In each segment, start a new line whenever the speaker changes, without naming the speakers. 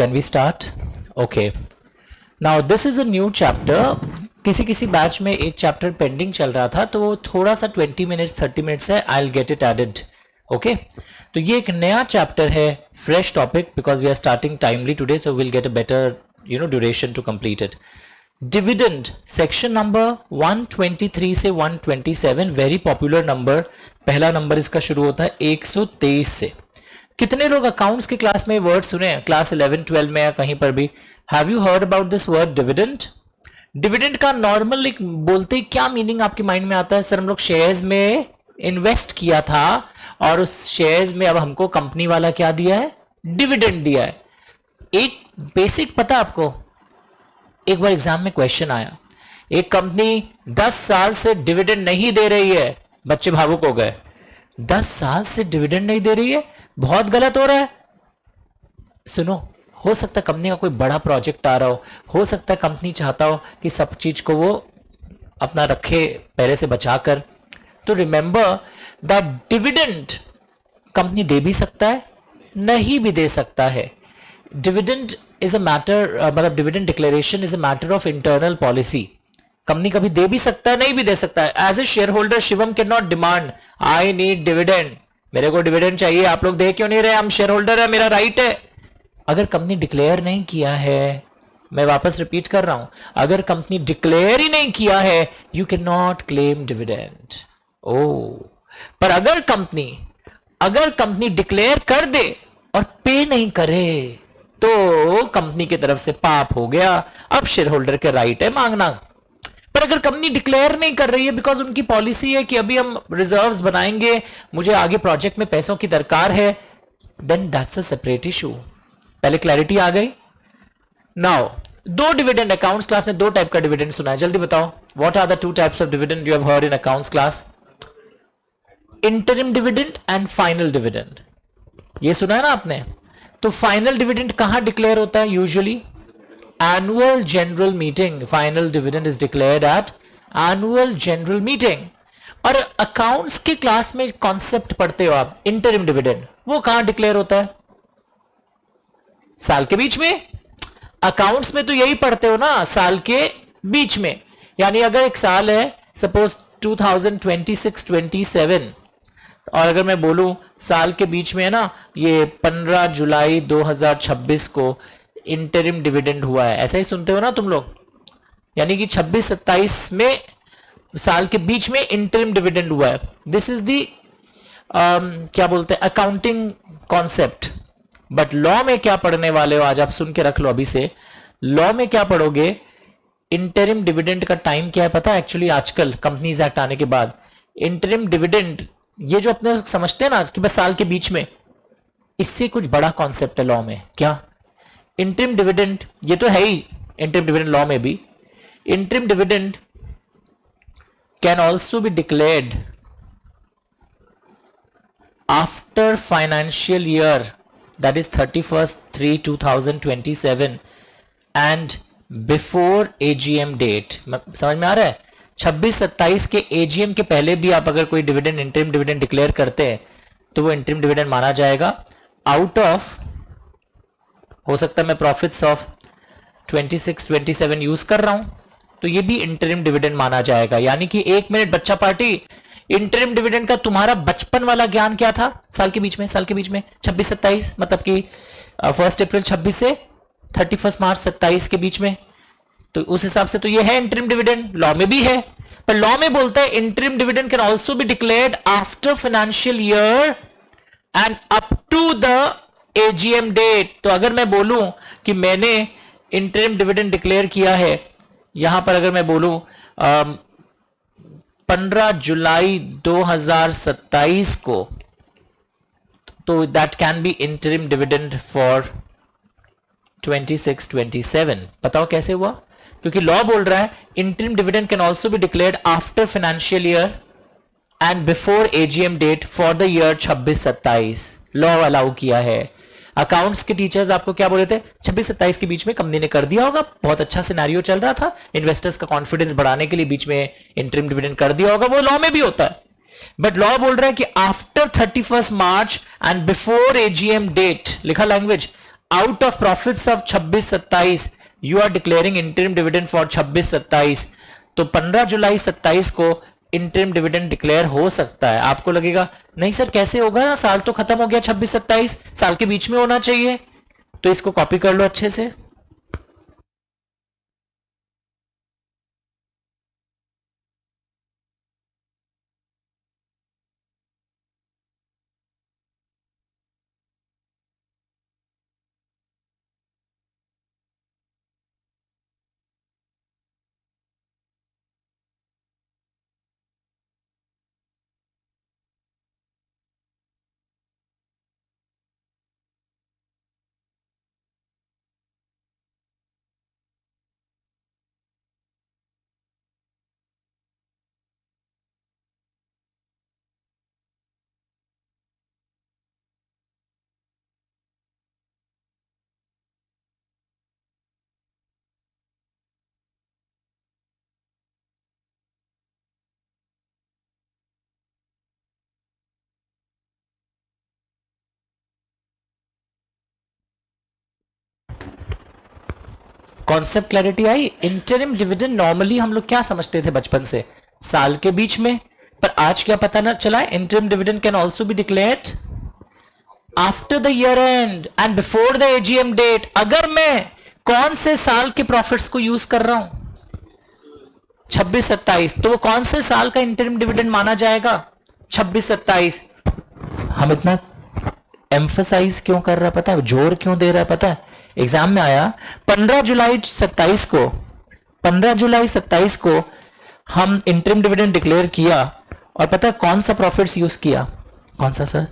Can we start? Okay. Now this is a new chapter. किसी batch में एक chapter pending चल रहा था, तो वो थोड़ा सा 20 मिनट्स 30 मिनट्स है. I will get it added. Okay, तो ये एक नया चैप्टर है, fresh topic, because we are starting timely today, so will get a better duration to complete it. Dividend section number 123 से 127, वेरी पॉपुलर नंबर. पहला नंबर इसका शुरू होता है 123 से. कितने लोग अकाउंट्स की क्लास में वर्ड सुने हैं, क्लास 11 12 में या कहीं पर भी? Have you heard about this word dividend? Dividend का नॉर्मल बोलते ही क्या मीनिंग आपके माइंड में आता है? सर हम लोग शेयर्स में इन्वेस्ट किया था और उस शेयर्स में अब हमको कंपनी वाला क्या दिया है? डिविडेंड दिया है. एक बेसिक पता आपको, एक बार एग्जाम में क्वेश्चन आया, एक कंपनी 10 साल से डिविडेंड नहीं दे रही है, बच्चे भावुक हो गए. 10 साल से डिविडेंड नहीं दे रही है, बहुत गलत हो रहा है. सुनो, हो सकता है कंपनी का कोई बड़ा प्रोजेक्ट आ रहा हो सकता है कंपनी चाहता हो कि सब चीज को वो अपना रखे पहले से बचाकर. तो रिमेंबर दैट डिविडेंड कंपनी दे भी सकता है, नहीं भी दे सकता है. डिविडेंड इज अ मैटर, मतलब dividend declaration is a matter of internal policy. Company कभी दे भी सकता है, नहीं भी दे सकता है. As a share holder Shivam can not demand I need dividend, मेरे को डिविडेंड चाहिए, आप लोग दे क्यों नहीं रहे, हम शेयर होल्डर है, मेरा राइट है. अगर कंपनी डिक्लेयर नहीं किया है, मैं वापस रिपीट कर रहा हूं, अगर कंपनी डिक्लेयर ही नहीं किया है, you can not claim dividend. ओ, पर अगर कंपनी डिक्लेयर कर दे और पे नहीं करे, तो कंपनी की तरफ से पाप हो गया. अब शेयर होल्डर के राइट है मांगना. पर अगर कंपनी डिक्लेयर नहीं कर रही है, बिकॉज उनकी पॉलिसी है कि अभी हम रिजर्व्स बनाएंगे, मुझे आगे प्रोजेक्ट में पैसों की दरकार है, then that's a separate issue. पहले क्लैरिटी आ गई? नाउ दो डिविडेंड, अकाउंट्स क्लास में दो टाइप का डिविडेंड सुना है, जल्दी बताओ. What are the two types of dividend you have heard in accounts class? Interim dividend and final dividend. ये सुना है ना आपने? तो फाइनल डिविडेंड कहां डिक्लेयर होता है? Usually annual general meeting. Final dividend is declared at annual general meeting. और अकाउंट्स के क्लास में कॉन्सेप्ट पढ़ते हो आप, इंटरिम डिविडेंड, वो कहां डिक्लेयर होता है? साल के बीच में. अकाउंट्स में तो यही पढ़ते हो ना, साल के बीच में. यानी अगर एक साल है, सपोज 2026-27, और अगर मैं बोलूं साल के बीच में है ना, ये 15 जुलाई 2026 को इंटरिम डिविडेंड हुआ है, ऐसा ही सुनते हो ना तुम लोग. यानी कि 26-27 में, साल के बीच में इंटरिम डिविडेंड हुआ है. दिस इज दी क्या बोलते हैं, अकाउंटिंग कॉन्सेप्ट. बट लॉ में क्या पढ़ने वाले हो आज आप? सुन के रख लो अभी से. लॉ में क्या पढ़ोगे? इंटरिम डिविडेंड का टाइम क्या है पता है? एक्चुअली आजकल कंपनीज एक्ट आने के बाद इंटरिम डिविडेंड, ये जो अपने समझते हैं ना कि बस साल के बीच में, इससे कुछ बड़ा कॉन्सेप्ट है लॉ में. क्या? इंटरिम डिविडेंड, ये तो है ही इंटरिम डिविडेंड लॉ में भी. Interim dividend can also be declared after financial year, that is 31/3/2027 and before AGM date. समझ में आ रहा है? 26-27 के एजीएम के पहले भी आप अगर कोई डिविडेंड, इंटरिम डिविडेंड डिक्लेयर करते हैं, तो वो इंटरिम डिविडेंड माना जाएगा. आउट ऑफ, हो सकता है मैं प्रॉफिट्स ऑफ 26-27 यूज कर रहा हूं, तो ये भी इंटरिम डिविडेंड माना जाएगा. यानी कि 1 मिनट बच्चा पार्टी, इंटरिम डिविडेंड का तुम्हारा बचपन वाला ज्ञान क्या था? साल के बीच में 26-27, मतलब कि 1 अप्रैल 26 से 31 मार्च 27 के बीच में, तो उस हिसाब से तो ये है इंटरिम डिविडेंड. लॉ में भी है, पर लॉ में बोलता है interim dividend can also be declared after financial year end up to the AGM date. तो अगर मैं बोलूं कि मैंने इंटरिम डिविडेंड डिक्लेयर किया है, यहां पर अगर मैं बोलूं 15 जुलाई 2027 को, तो that can be interim dividend for 26-27. बताओ कैसे हुआ? क्योंकि लॉ बोल रहा है interim dividend can also be declared after financial year end before AGM date for the year 26-27. Law allow किया है. अकाउंट्स के टीचर्स आपको क्या बोले थे? 26-27 के बीच में कंपनी ने कर दिया होगा, बहुत अच्छा सिनेरियो चल रहा था, इन्वेस्टर्स का कॉन्फिडेंस बढ़ाने के लिए बीच में इंटरिम डिविडेंड कर दिया होगा. वो लॉ में भी होता है. बट लॉ बोल रहा है कि after 31 March and before AGM date, लिखा language, out of profits of 26-27 you are declaring interim dividend for 26-27, तो 15 जुलाई 27 को इंटरिम डिविडेंड डिक्लेयर हो सकता है। आपको लगेगा नहीं सर कैसे होगा ना, साल तो खत्म हो गया, 26-27 साल के बीच में होना चाहिए। तो इसको कॉपी कर लो अच्छे से। कॉन्सेप्ट क्लैरिटी आई। इंटरिम डिविडेंड नॉर्मली हम लोग क्या समझते थे बचपन से, साल के बीच में, पर आज क्या पता ना चला, interim dividend can also be declared after the year end and before the AGM date. अगर मैं कौन से साल के प्रॉफिट्स को यूज कर रहा हूं 26-27, तो वो कौन से साल का इंटरिम डिविडेंड माना जाएगा 26-27। हम इतना एम्फसाइज क्यों कर रहा है पता है, जोर क्यों दे रहा है पता है, एग्जाम में आया 15 जुलाई 27 को, 15 जुलाई 27 को हम इंटरिम डिविडेंड डिक्लेयर किया, और पता है कौन सा प्रॉफिट्स यूज किया, कौन सा सर,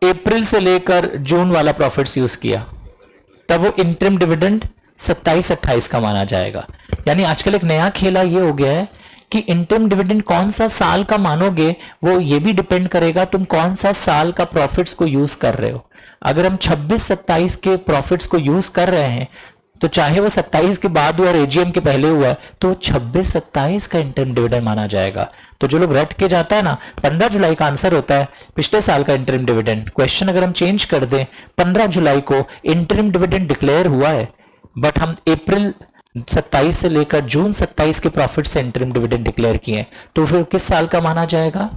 अप्रैल से लेकर जून वाला प्रॉफिट्स यूज किया, तब वो इंटरिम डिविडेंड 27-28 का माना जाएगा। यानी आजकल एक नया खेला ये हो गया है कि इंटरिम डिविडेंड कौन सा साल का मानोगे वो ये भी डिपेंड करेगा तुम कौन सा साल का प्रॉफिट्स को यूज कर रहे हो। अगर हम 26-27 के प्रॉफिट्स को यूज कर रहे हैं तो चाहे वो 27 के बाद हुआ और एजीएम के पहले हुआ तो 26-27 का इंटरिम डिविडेंड माना जाएगा। तो जो लोग रट के जाता है ना, 15 जुलाई का आंसर होता है पिछले साल का इंटरिम डिविडेंड। क्वेश्चन अगर हम चेंज कर दें, 15 जुलाई को इंटरिम डिविडेंड डिक्लेयर हुआ है, बट हम अप्रैल 27 से लेकर जून 27 के प्रॉफिट से इंटरिम डिविडेंड डिक्लेयर किए, तो फिर किस साल का माना जाएगा,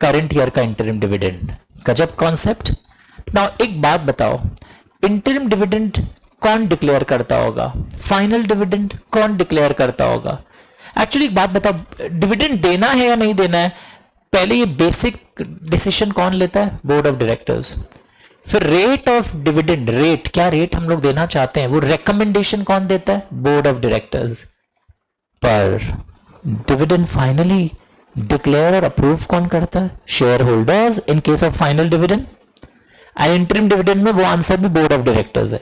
करंट ईयर का इंटरिम डिविडेंड। गजब कॉन्सेप्ट। नाउ एक बात बताओ, इंटरिम डिविडेंड कौन डिक्लेयर करता होगा, फाइनल डिविडेंड कौन डिक्लेयर करता होगा। एक्चुअली एक बात बताओ, डिविडेंड देना है या नहीं देना है, पहले ये बेसिक डिसीजन कौन लेता है, बोर्ड ऑफ डायरेक्टर्स। फिर रेट ऑफ डिविडेंड, रेट क्या रेट हम लोग देना चाहते हैं, वो रिकमेंडेशन कौन देता है, बोर्ड ऑफ डायरेक्टर्स। पर डिविडेंड फाइनली डिक्लेयर और अप्रूव कौन करता है, share holders in case of final dividend. And interim dividend में वो आंसर भी बोर्ड ऑफ डायरेक्टर्स है।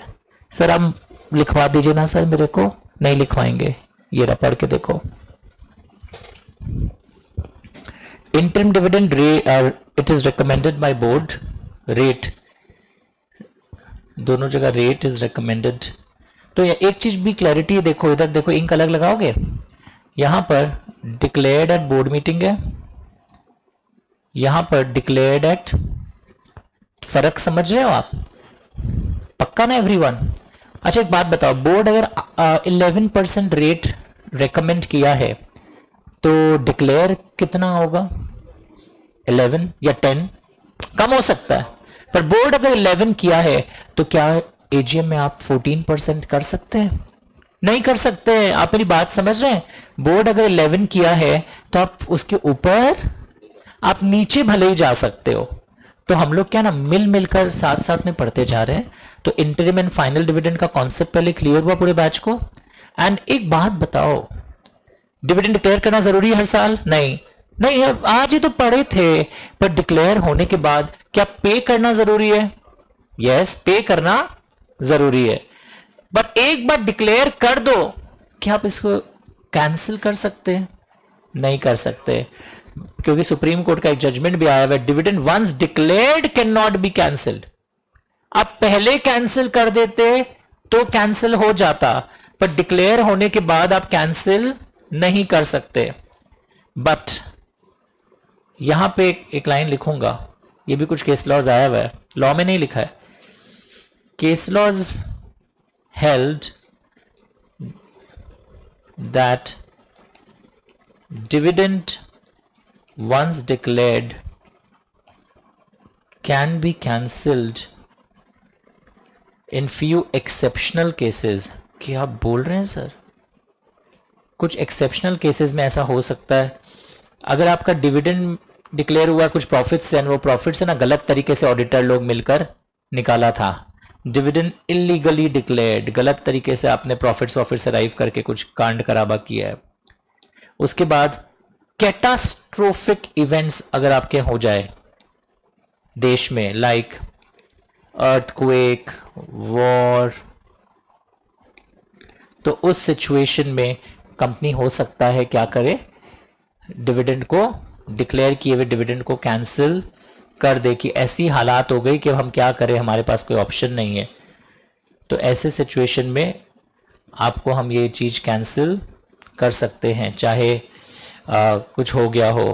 सर आप लिखवा दीजिए ना सर, मेरे को नहीं लिखवाएंगे, ये रहा पढ़ के देखो। Interim dividend it is recommended by board, rate दोनों जगह रेट इज रिकमेंडेड। तो एक चीज भी क्लैरिटी है, देखो इधर देखो, इंक अलग लगाओगे, यहां पर डिक्लेयर्ड एट बोर्ड मीटिंग है, यहां पर डिक्लेयर्ड एट, फर्क समझ रहे हो आप, पक्का ना एवरीवन। अच्छा एक बात बताओ, बोर्ड अगर 11% रेट रेकमेंड किया है तो डिक्लेयर कितना होगा, 11 या 10, कम हो सकता है, पर बोर्ड अगर 11 किया है तो क्या एजीएम में आप 14% कर सकते हैं, नहीं कर सकते हैं। आप मेरी बात समझ रहे हैं, बोर्ड अगर 11 किया है तो आप उसके ऊपर, आप नीचे भले ही जा सकते हो। तो हम लोग क्या ना मिल मिलकर साथ साथ में पढ़ते जा रहे हैं। तो इंटरिम एंड फाइनल डिविडेंड का कॉन्सेप्ट पहले क्लियर हुआ पूरे बैच को। एंड एक बात बताओ, डिविडेंड डिक्लेयर करना जरूरी है हर साल, नहीं नहीं, आज ही तो पढ़े थे, पर डिक्लेयर होने के बाद क्या पे करना जरूरी है, यस पे करना जरूरी है, बट एक बार डिक्लेयर कर दो, क्या आप इसको कैंसिल कर सकते हैं, नहीं कर सकते, क्योंकि सुप्रीम कोर्ट का एक जजमेंट भी आया है, dividend once declared can not be cancelled. आप पहले कैंसिल कर देते तो कैंसिल हो जाता, पर डिक्लेयर होने के बाद आप कैंसिल नहीं कर सकते। बट यहां पे एक लाइन लिखूंगा, ये भी कुछ केस लॉज आया हुआ है, लॉ में नहीं लिखा है, case laws held that dividend once declared can be cancelled in few exceptional cases. क्या आप बोल रहे हैं सर? कुछ एक्सेप्शनल केसेस में ऐसा हो सकता है अगर आपका डिविडेंड डिक्लेयर हुआ कुछ प्रॉफिट्स से, वो प्रॉफिट्स है ना गलत तरीके से ऑडिटर लोग मिलकर निकाला था, डिविडेंड इलीगली डिक्लेयर्ड, गलत तरीके से आपने प्रॉफिट्स अराइव करके कुछ कांड कराबा किया है। उसके बाद कैटास्ट्रोफिक इवेंट्स अगर आपके हो जाए देश में, लाइक अर्थक्वेक, वॉर, तो उस सिचुएशन में कंपनी हो सकता है क्या करे, डिविडेंड को, डिक्लेयर किए हुए डिविडेंड को कैंसिल कर दे कि ऐसी हालात हो गई कि अब हम क्या करें, हमारे पास कोई ऑप्शन नहीं है। तो ऐसे सिचुएशन में आपको हम ये चीज़ कैंसिल कर सकते हैं, चाहे कुछ हो गया हो।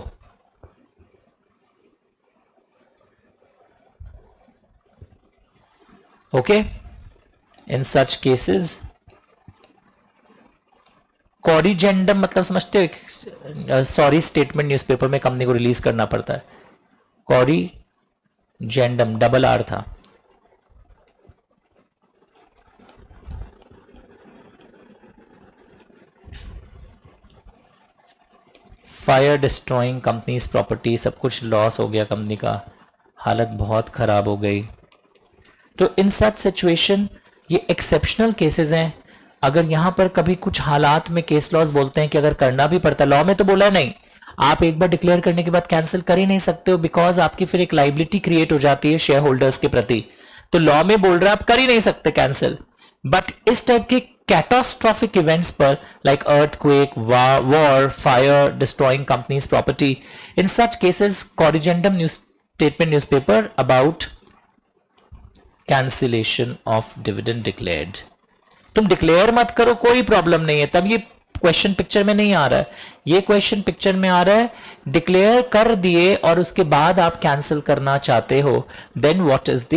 ओके, इन सच केसेस कॉरिजेंडम मतलब समझते हो, सॉरी स्टेटमेंट न्यूज़पेपर में कंपनी को रिलीज करना पड़ता है। कॉरिजेंडम डबल आर था। फायर डिस्ट्रॉइंग कंपनीज प्रॉपर्टी, सब कुछ लॉस हो गया, कंपनी का हालत बहुत खराब हो गई। तो इन सच सिचुएशन ये एक्सेप्शनल केसेस हैं। अगर यहां पर कभी कुछ हालात में केस लॉज बोलते हैं कि अगर करना भी पड़ता है, लॉ में तो बोला नहीं आप एक बार डिक्लेयर करने के बाद कैंसिल कर ही नहीं सकते हो, बिकॉज आपकी फिर एक लाइबिलिटी क्रिएट हो जाती है शेयर होल्डर्स के प्रति। तो लॉ में बोल रहा है आप कर ही नहीं सकते कैंसिल। बट इस टाइप के कैटास्ट्रॉफिक इवेंट्स पर, like earthquake, war, fire destroying companies property, in such cases corrigendum news statement newspaper about cancellation of dividend declared. तुम डिक्लेयर मत करो, कोई प्रॉब्लम नहीं है, तब ये क्वेश्चन पिक्चर में नहीं आ रहा है। ये क्वेश्चन पिक्चर में आ रहा है डिक्लेयर कर दिए और उसके बाद आप कैंसिल करना चाहते हो, then what is the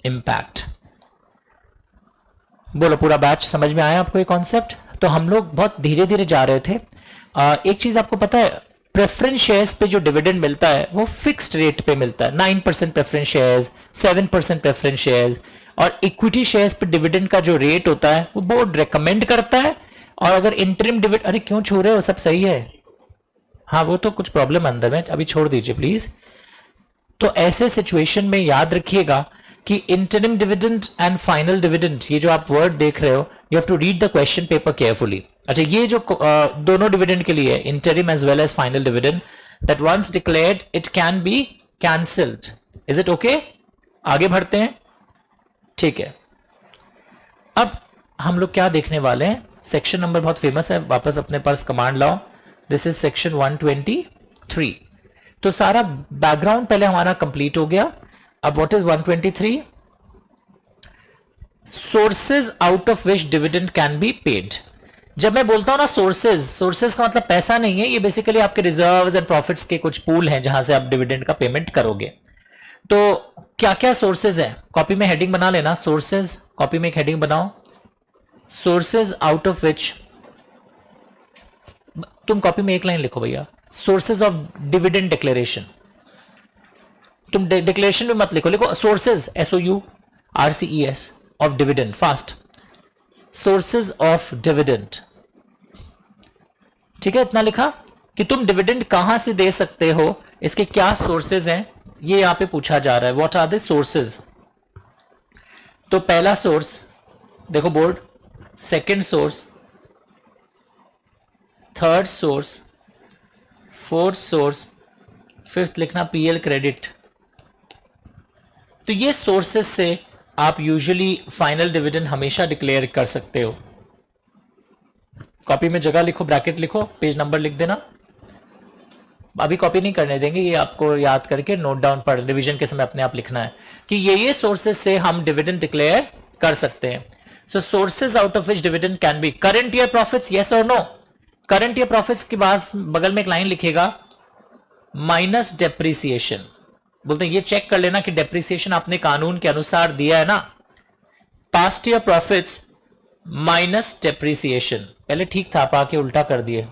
impact. बोलो, पूरा बैच समझ में आया आपको ये कॉन्सेप्ट? तो हम लोग बहुत धीरे धीरे जा रहे थे। एक चीज आपको पता है, प्रेफरेंस शेयर्स पे जो डिविडेंड मिलता है वो फिक्स्ड रेट पे मिलता है, 9% प्रेफरेंस शेयर्स, 7% प्रेफरेंस शेयर्स, और इक्विटी शेयर्स पे डिविडेंड का जो रेट होता है वो बोर्ड रेकमेंड करता है। और अगर इंटरिम डिविडेंड, अरे क्यों छोड़ रहे हो, सब सही है। हाँ, वो तो कुछ प्रॉब्लम अंदर में, अभी छोड़ दीजिए प्लीज। तो ऐसे सिचुएशन में याद रखिएगा कि interim dividend and final dividend, ये जो आप वर्ड देख रहे हो, you have to read the question paper carefully. अच्छा, ये जो दोनों डिविडेंड के लिए, interim as well as final dividend, that once declared it can be cancelled. Is it okay? आगे बढ़ते हैं, ठीक है। अब हम लोग क्या देखने वाले हैं, सेक्शन नंबर बहुत फेमस है, वापस अपने पास कमांड लाओ। This is section 123। तो सारा बैकग्राउंड पहले हमारा कंप्लीट हो गया। अब what is 123? Sources out of which dividend can be paid. जब मैं बोलता हूं ना सोर्सेज का मतलब पैसा नहीं है, ये बेसिकली आपके रिजर्व्स एंड प्रॉफिट्स के कुछ पूल हैं जहां से आप डिविडेंड का पेमेंट करोगे। तो क्या क्या सोर्सेज है, कॉपी में हेडिंग बना लेना, सोर्सेज, कॉपी में एक हेडिंग बनाओ, सोर्सेज आउट ऑफ विच, तुम कॉपी में एक लाइन लिखो भैया, सोर्सेज ऑफ डिविडेंड डिक्लेरेशन। तुम डिक्लेरेशन में मत लिखो, लिखो sources, SOURCES of dividend, fast, sources of dividend. ठीक है, इतना लिखा कि तुम डिविडेंड कहां से दे सकते हो, इसके क्या सोर्सेज हैं, ये यहां पे पूछा जा रहा है। What are the sources? तो पहला सोर्स देखो board, second source, third source, fourth source, fifth लिखना PL क्रेडिट। तो ये सोर्सेस से आप यूजुअली फाइनल डिविडेंड हमेशा डिक्लेयर कर सकते हो। कॉपी में जगह लिखो, ब्रैकेट लिखो, पेज नंबर लिख देना। अभी कॉपी नहीं करने देंगे, ये आपको याद करके नोट डाउन पर रिवीजन के समय अपने आप लिखना है कि ये सोर्सेस से हम डिविडेंड डिक्लेयर कर सकते हैं। So sources out of which dividend can be current year profits, yes और नो। करंट ईयर प्रॉफिट्स के बाद बगल में एक लाइन लिखेगा माइनस डेप्रिसिएशन। बोलते हैं ये चेक कर लेना कि डेप्रिसिएशन आपने कानून के अनुसार दिया है ना, past year profits minus depreciation. पहले ठीक था, आप आके उल्टा कर दिए,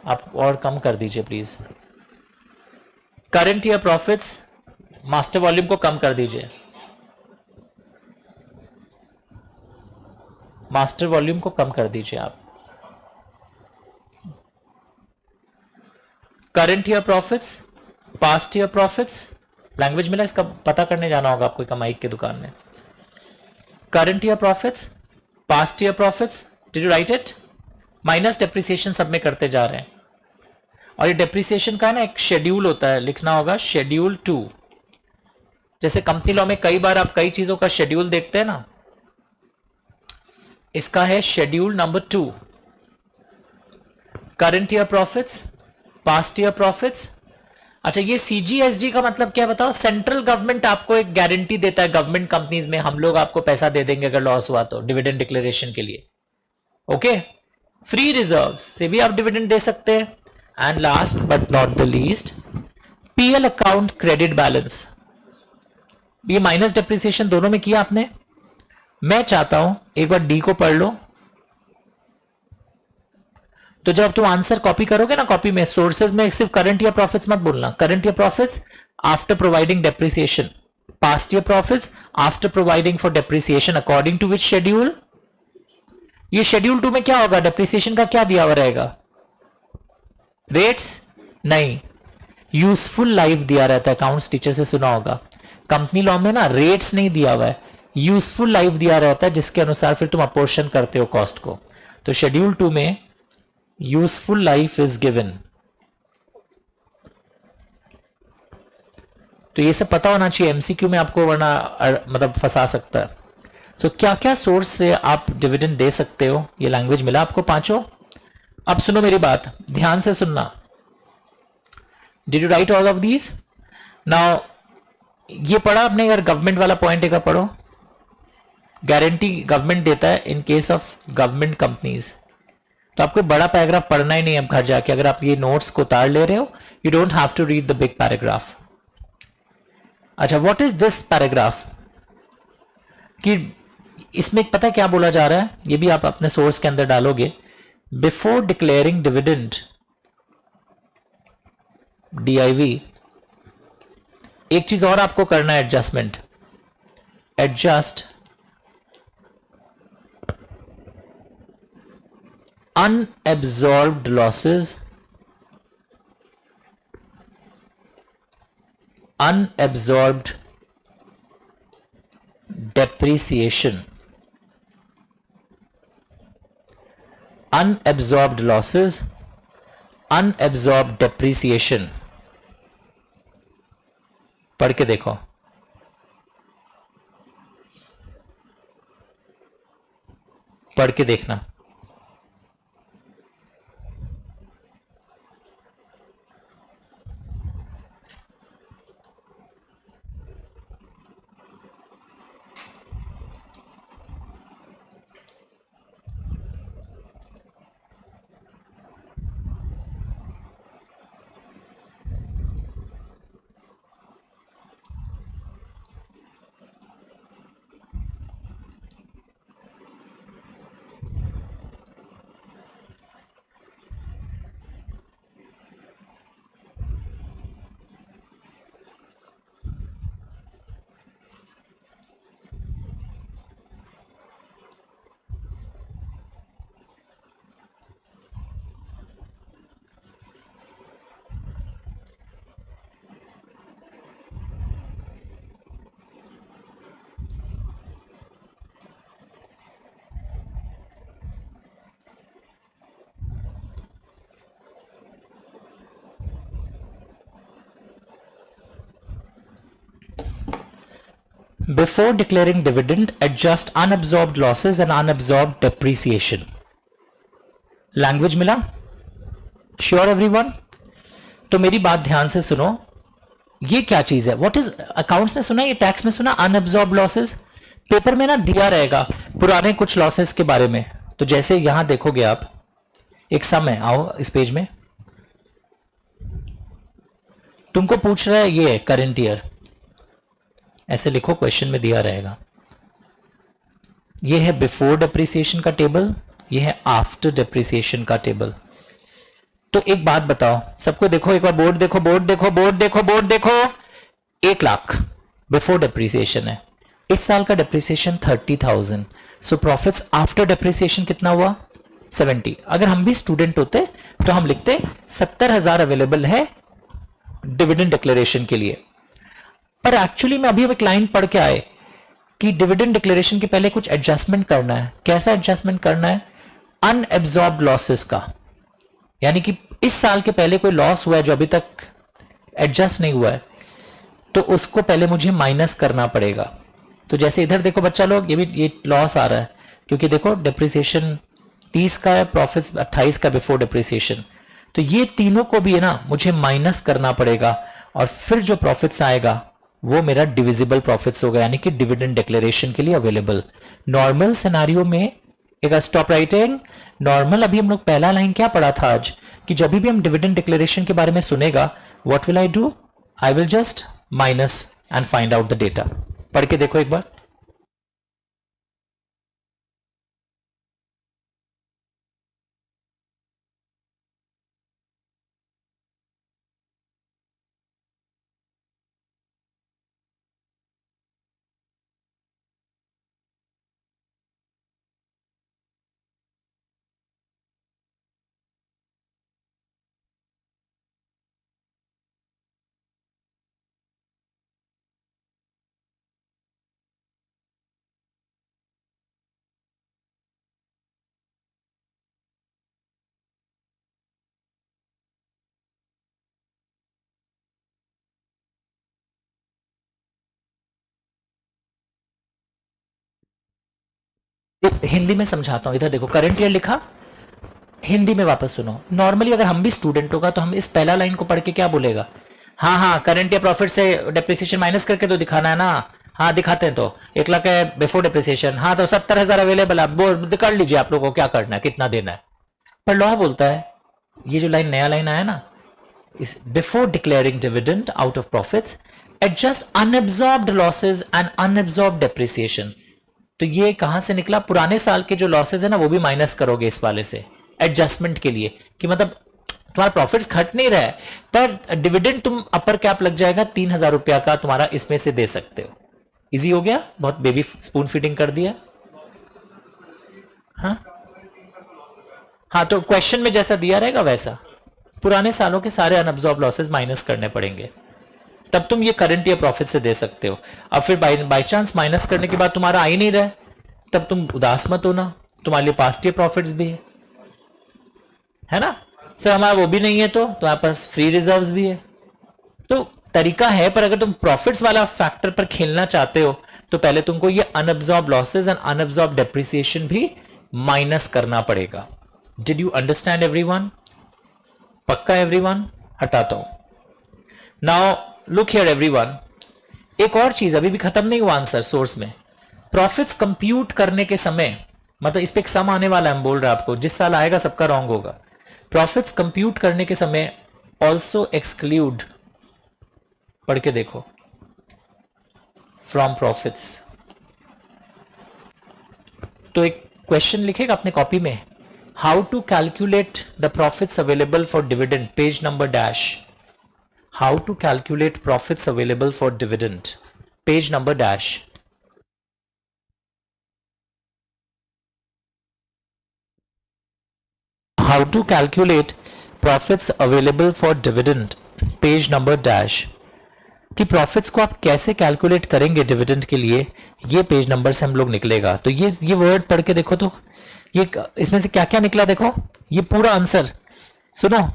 आप और कम कर दीजिए please. Current year profits, master volume को कम कर दीजिए, मास्टर वॉल्यूम को कम कर दीजिए आप। Current year profits, past year profits, language मिला इसका पता करने जाना होगा आपको कमाई की दुकान में। Current year profits, past year profits, did you right it? Minus depreciation सब में करते जा रहे हैं, और ये डेप्रिसिएशन का ना एक शेड्यूल होता है, लिखना होगा शेड्यूल 2। जैसे कंपनी लॉ में कई बार आप कई चीजों का शेड्यूल देखते हैं ना, इसका है schedule number 2। Current year profits, past year profits. अच्छा, ये सीजीएसजी का मतलब क्या बताओ? सेंट्रल गवर्नमेंट आपको एक गारंटी देता है गवर्नमेंट कंपनीज में, हम लोग आपको पैसा दे देंगे अगर लॉस हुआ तो, डिविडेंड डिक्लेरेशन के लिए। ओके, फ्री रिजर्व्स से भी आप डिविडेंड दे सकते हैं। And last but not the least, PL account credit balance, ये माइनस डेप्रिसिएशन दोनों में किया आपने। मैं चाहता हूं एक बार डी को पढ़ लो, तो जब तुम आंसर कॉपी करोगे ना, कॉपी में सोर्सेज में सिर्फ करंट ईयर प्रॉफिट्स मत बोलना। Current year profits after providing depreciation, past year profits after providing for depreciation according to which schedule. ये शेड्यूल 2 में क्या होगा? डेप्रिसिएशन का क्या दिया हुआ रहेगा? रेट्स नहीं, यूजफुल लाइफ दिया रहता है। अकाउंट्स टीचर से सुना होगा, कंपनी लॉ में ना रेट्स नहीं दिया हुआ है, यूजफुल लाइफ दिया रहता है, जिसके अनुसार फिर तुम अपोर्शन करते हो कॉस्ट को। तो शेड्यूल 2 में यूजफुल लाइफ इज गिवन। तो ये सब पता होना चाहिए, एमसीक्यू में आपको वरना मतलब फंसा सकता है। तो क्या क्या सोर्स से आप डिविडेंड दे सकते हो, ये लैंग्वेज मिला आपको पांचों। अब सुनो मेरी बात, ध्यान से सुनना। Did you right all of these? Now ये पढ़ा आपने? अगर गवर्नमेंट वाला पॉइंट एक पढ़ो, गारंटी गवर्नमेंट देता है in case of government companies. तो आपको बड़ा पैराग्राफ पढ़ना ही नहीं अब घर जाके, अगर आप ये नोट्स को उतार ले रहे हो, you don't have to read the big paragraph. अच्छा, व्हाट इज दिस पैराग्राफ? कि इसमें पता है क्या बोला जा रहा है, ये भी आप अपने सोर्स के अंदर डालोगे। बिफोर डिक्लेयरिंग डिविडेंड, डीआईवी, एक चीज और आपको करना है, adjustment. Adjust unabsorbed losses, unabsorbed depreciation, unabsorbed losses, unabsorbed depreciation। पढ़ के देखो, पढ़ के देखना। Before declaring dividend, adjust unabsorbed losses and unabsorbed depreciation. Language मिला? Sure everyone? तो मेरी बात ध्यान से सुनो, ये क्या चीज है? व्हाट इज, अकाउंट्स में सुना, ये टैक्स में सुना, अनअब्सॉर्ब लॉसेस। पेपर में ना दिया रहेगा पुराने कुछ लॉसेस के बारे में। तो जैसे यहां देखोगे आप, एक सम है, आओ इस पेज में, तुमको पूछ रहा है ये करंट ईयर, ऐसे लिखो, क्वेश्चन में दिया रहेगा। ये है बिफोर डिप्रिसिएशन का टेबल, ये है आफ्टर डिप्रिसिएशन का टेबल। तो एक बात बताओ सबको, देखो एक बार बोर्ड देखो, बोर्ड देखो, बोर्ड देखो, बोर्ड देखो। 1,00,000 बिफोर डिप्रिसिएशन है, इस साल का डिप्रिसिएशन 30,000, सो प्रॉफिट्स आफ्टर डिप्रिसिएशन कितना हुआ? 70। अगर हम भी स्टूडेंट होते तो हम लिखते 70,000 अवेलेबल है डिविडेंड डिक्लेरेशन के लिए। पर एक्चुअली में अभी हम एक लाइन पढ़ के आए कि डिविडेंड डिक्लेरेशन के पहले कुछ एडजस्टमेंट करना है। कैसा एडजस्टमेंट करना है? अनएब्जॉर्ब्ड लॉसेस का, यानी कि इस साल के पहले कोई लॉस हुआ है जो अभी तक एडजस्ट नहीं हुआ है, तो उसको पहले मुझे माइनस करना पड़ेगा। तो जैसे इधर देखो बच्चा लोग, ये लॉस आ रहा है क्योंकि देखो डिप्रिसिएशन 30 का है, प्रॉफिट्स 28 का बिफोर डिप्रिसिएशन, तो ये तीनों को भी है ना मुझे माइनस करना पड़ेगा, और फिर जो प्रॉफिट्स आएगा वो मेरा डिविजिबल प्रॉफिट्स होगा, यानी कि डिविडेंड डिक्लेरेशन के लिए अवेलेबल। नॉर्मल सिनेरियो में एक स्टॉप राइटिंग। नॉर्मल अभी हम लोग पहला लाइन क्या पढ़ा था आज, कि जब भी हम डिविडेंड डिक्लेरेशन के बारे में सुनेगा, what will I do? I will just minus and find out the data. पढ़ के देखो एक बार। हिंदी में समझाता हूं, इधर देखो करंट ईयर लिखा, हिंदी में वापस सुनो। नॉर्मली अगर हम भी स्टूडेंट होगा तो हम इस पहला लाइन को पढ़ के क्या बोलेगा? हाँ हाँ, करंट ईयर प्रॉफिट से डेप्रिसिएशन माइनस करके तो दिखाना है ना। हाँ दिखाते हैं, तो 1,00,000 है बिफोर डेप्रिसिएशन, हाँ तो 70,000 अवेलेबल, आप बोल कर लीजिए आप लोगों को क्या करना है, कितना देना है। पर लॉ बोलता है, ये जो लाइन नया लाइन आया ना, इस before declaring dividend out of profits adjust unabsorbed losses and unabsorbed depreciation. तो ये कहां से निकला? पुराने साल के जो लॉसेज है ना वो भी माइनस करोगे इस वाले से, एडजस्टमेंट के लिए, कि मतलब तुम्हारा प्रॉफिट्स घट नहीं रहा है, पर डिविडेंड तुम अपर कैप लग जाएगा 3,000 रुपया का तुम्हारा, इसमें से दे सकते हो। इजी हो गया, बहुत बेबी स्पून फीडिंग कर दिया। हाँ हाँ, तो क्वेश्चन में जैसा दिया रहेगा वैसा पुराने सालों के सारे अनअब्जॉर्ब लॉसेस माइनस करने पड़ेंगे, तब तुम ये करंट ईयर प्रॉफिट से दे सकते हो। अब फिर बाई चांस माइनस करने के बाद तुम्हारा आ ही नहीं रहा, तब तुम उदास मत होना, तुम्हारे लिए पास्ट ईयर प्रॉफिट्स भी है ना। सर हमारा वो भी नहीं है तो तुम्हारे पास फ्री रिजर्व्स भी है। तो तरीका है, पर अगर तुम प्रॉफिट्स वाला फैक्टर पर खेलना चाहते हो तो पहले तुमको ये unabsorbed losses and unabsorbed depreciation भी माइनस करना पड़ेगा। Did you understand everyone? पक्का एवरीवन? हटाता हूं। नाउ लुक हियर एवरीवन, एक और चीज अभी भी खत्म नहीं हुआ आंसर सोर्स में। प्रॉफिट्स कंप्यूट करने के समय, मतलब इस पे एक सम आने वाला है, हम बोल रहे हैं आपको, जिस साल आएगा सबका रॉन्ग होगा। प्रॉफिट्स कंप्यूट करने के समय ऑल्सो एक्सक्लूड, पढ़ के देखो, फ्रॉम प्रॉफिट्स। तो एक क्वेश्चन लिखेगा अपने कॉपी में, how to calculate the profits available for dividend, page number dash. How to calculate profits available for dividend, page number dash. How to calculate profits available for dividend, page number dash. कि profits को आप कैसे calculate करेंगे dividend के लिए, ये page number से हम लोग निकलेगा। तो ये वर्ड पढ़ के देखो, तो ये इसमें से क्या क्या निकला देखो, ये पूरा आंसर सुनो।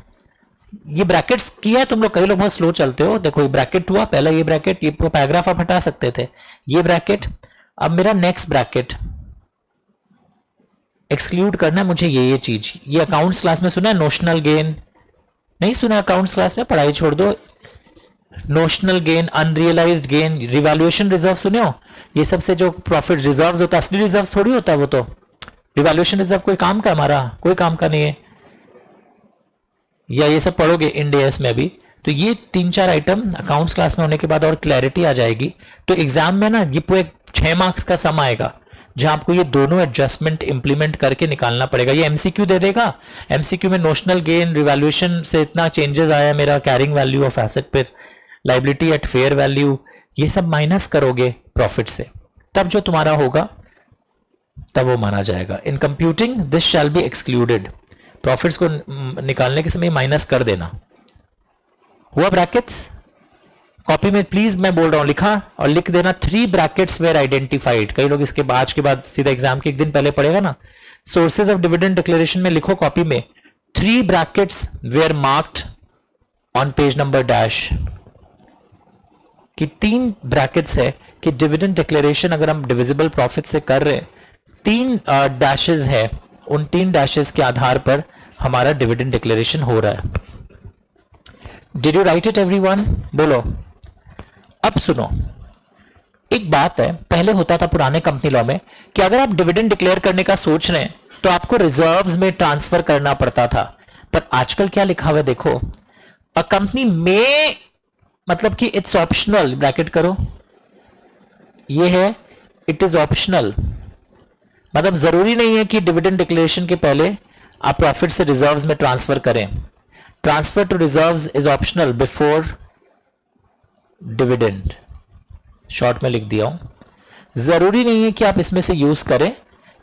ये ब्रैकेट्स किया है तुम लोग, कई लोग बहुत स्लो चलते हो। देखो ये ब्रैकेट हुआ, पहला ये ब्रैकेट, ये पैराग्राफ आप हटा सकते थे, ये ब्रैकेट। अब मेरा नेक्स्ट ब्रैकेट एक्सक्लूड करना है मुझे, ये चीज। ये अकाउंट्स क्लास में सुना है नोशनल गेन? नहीं सुना अकाउंट्स क्लास में? पढ़ाई छोड़ दो। Notional gain, unrealised gain, revaluation reserve सुने हो? ये सबसे जो प्रॉफिट रिजर्व होता है, असली रिजर्व थोड़ी होता है वो तो। रिवैल्यूएशन रिजर्व कोई काम का, हमारा कोई काम का नहीं है। या ये सब पढ़ोगे इंड एस में भी, तो ये 3-4 आइटम अकाउंट्स क्लास में होने के बाद और क्लैरिटी आ जाएगी। तो एग्जाम में ना ये पूरे 6 मार्क्स का सम आएगा जहां आपको ये दोनों एडजस्टमेंट इंप्लीमेंट करके निकालना पड़ेगा। ये एमसीक्यू दे देगा, एमसीक्यू में नोशनल गेन रिवैल्यूएशन से इतना चेंजेस आया मेरा कैरिंग वैल्यू ऑफ एसेट पर, लाइबिलिटी एट फेयर वैल्यू, ये सब माइनस करोगे प्रॉफिट से, तब जो तुम्हारा होगा तब वो माना जाएगा। In computing this shall be excluded, profits को निकालने के समय माइनस कर देना। हुआ ब्रैकेट्स? कॉपी में प्लीज मैं बोल रहा हूं लिखा, और लिख देना 3 ब्रैकेट्स वेयर आइडेंटिफाइड। कई लोग इसके आज के बाद सीधा एग्जाम के एक दिन पहले पढ़ेगा ना, सोर्सेज ऑफ डिविडेंड डिक्लेरेशन में लिखो कॉपी में 3 brackets where marked on page number dash, कि 3 ब्रैकेट्स है कि डिविडेंड डिक्लेरेशन अगर हम डिविजिबल प्रॉफिट से कर रहे हैं, 3 डैशेस है, उन 3 डैशेस के आधार पर हमारा डिविडेंड डिक्लेरेशन हो रहा है। Did you right it everyone? बोलो। अब सुनो, एक बात है, पहले होता था पुराने कंपनी लॉ में कि अगर आप डिविडेंड डिक्लेयर करने का सोच रहे हैं तो आपको रिजर्व्स में ट्रांसफर करना पड़ता था, पर आजकल क्या लिखा हुआ है देखो, अ कंपनी में, मतलब कि इट्स ऑप्शनल, ब्रैकेट करो, ये है इट इज ऑप्शनल, मतलब जरूरी नहीं है कि डिविडेंड डिक्लेरेशन के पहले आप प्रॉफिट से रिजर्व्स में ट्रांसफर करें। Transfer to reserves is optional before dividend, short में लिख दिया हूं। जरूरी नहीं है कि आप इसमें से यूज करें,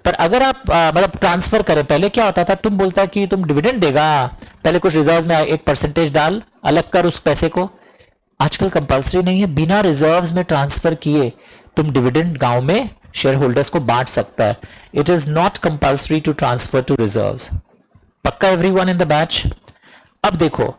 पर अगर आप मतलब ट्रांसफर करें, पहले क्या होता था, तुम बोलता कि तुम डिविडेंड देगा, पहले कुछ रिजर्व में 1% डाल, अलग कर उस पैसे को। आजकल कंपलसरी नहीं है, बिना रिजर्व्स में ट्रांसफर किए तुम डिविडेंड गांव में शेयर होल्डर्स को बांट सकता है। It is not compulsory to transfer to reserves. पक्का एवरीवन इन द बैच? अब देखो,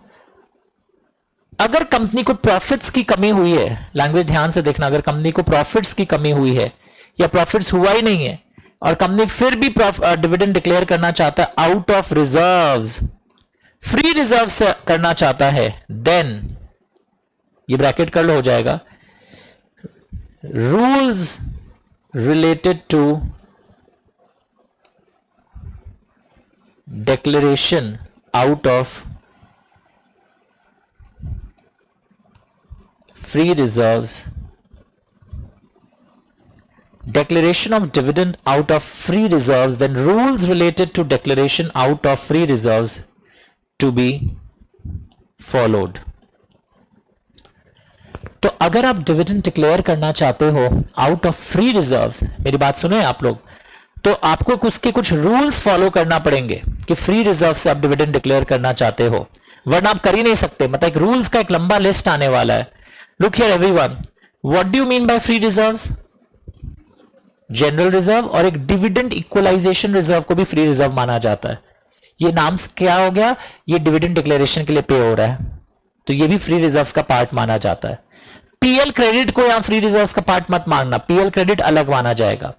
अगर कंपनी को प्रॉफिट्स की कमी हुई है, लैंग्वेज ध्यान से देखना, अगर कंपनी को प्रॉफिट्स की कमी हुई है या प्रॉफिट्स हुआ ही नहीं है और कंपनी फिर भी डिविडेंड डिक्लेयर करना चाहता है out of reserves, free reserve से करना चाहता है, देन ये ब्रैकेट कर लो, हो जाएगा rules related to declaration out of free reserves, declaration of dividend out of free reserves, then rules related to declaration out of free reserves to be followed. तो अगर आप डिविडेंड डिक्लेयर करना चाहते हो आउट ऑफ फ्री रिजर्व्स, मेरी बात सुने आप लोग, तो आपको उसके कुछ रूल्स फॉलो करना पड़ेंगे कि फ्री रिजर्व से आप डिविडेंड डिक्लेयर करना चाहते हो, वरना आप कर ही नहीं सकते। मतलब एक रूल्स का एक लंबा लिस्ट आने वाला है। Look here everyone, what do you mean by free reserves? General reserve और एक डिविडेंड इक्वलाइजेशन रिजर्व को भी फ्री रिजर्व माना जाता है। ये नाम क्या हो गया? ये डिविडेंड डिक्लेरेशन के लिए पे हो रहा है, तो ये भी फ्री रिजर्व्स का पार्ट माना जाता है। पीएल क्रेडिट को यहां फ्री रिजर्व्स का पार्ट मत मानना, पीएल क्रेडिट अलग माना जाएगा।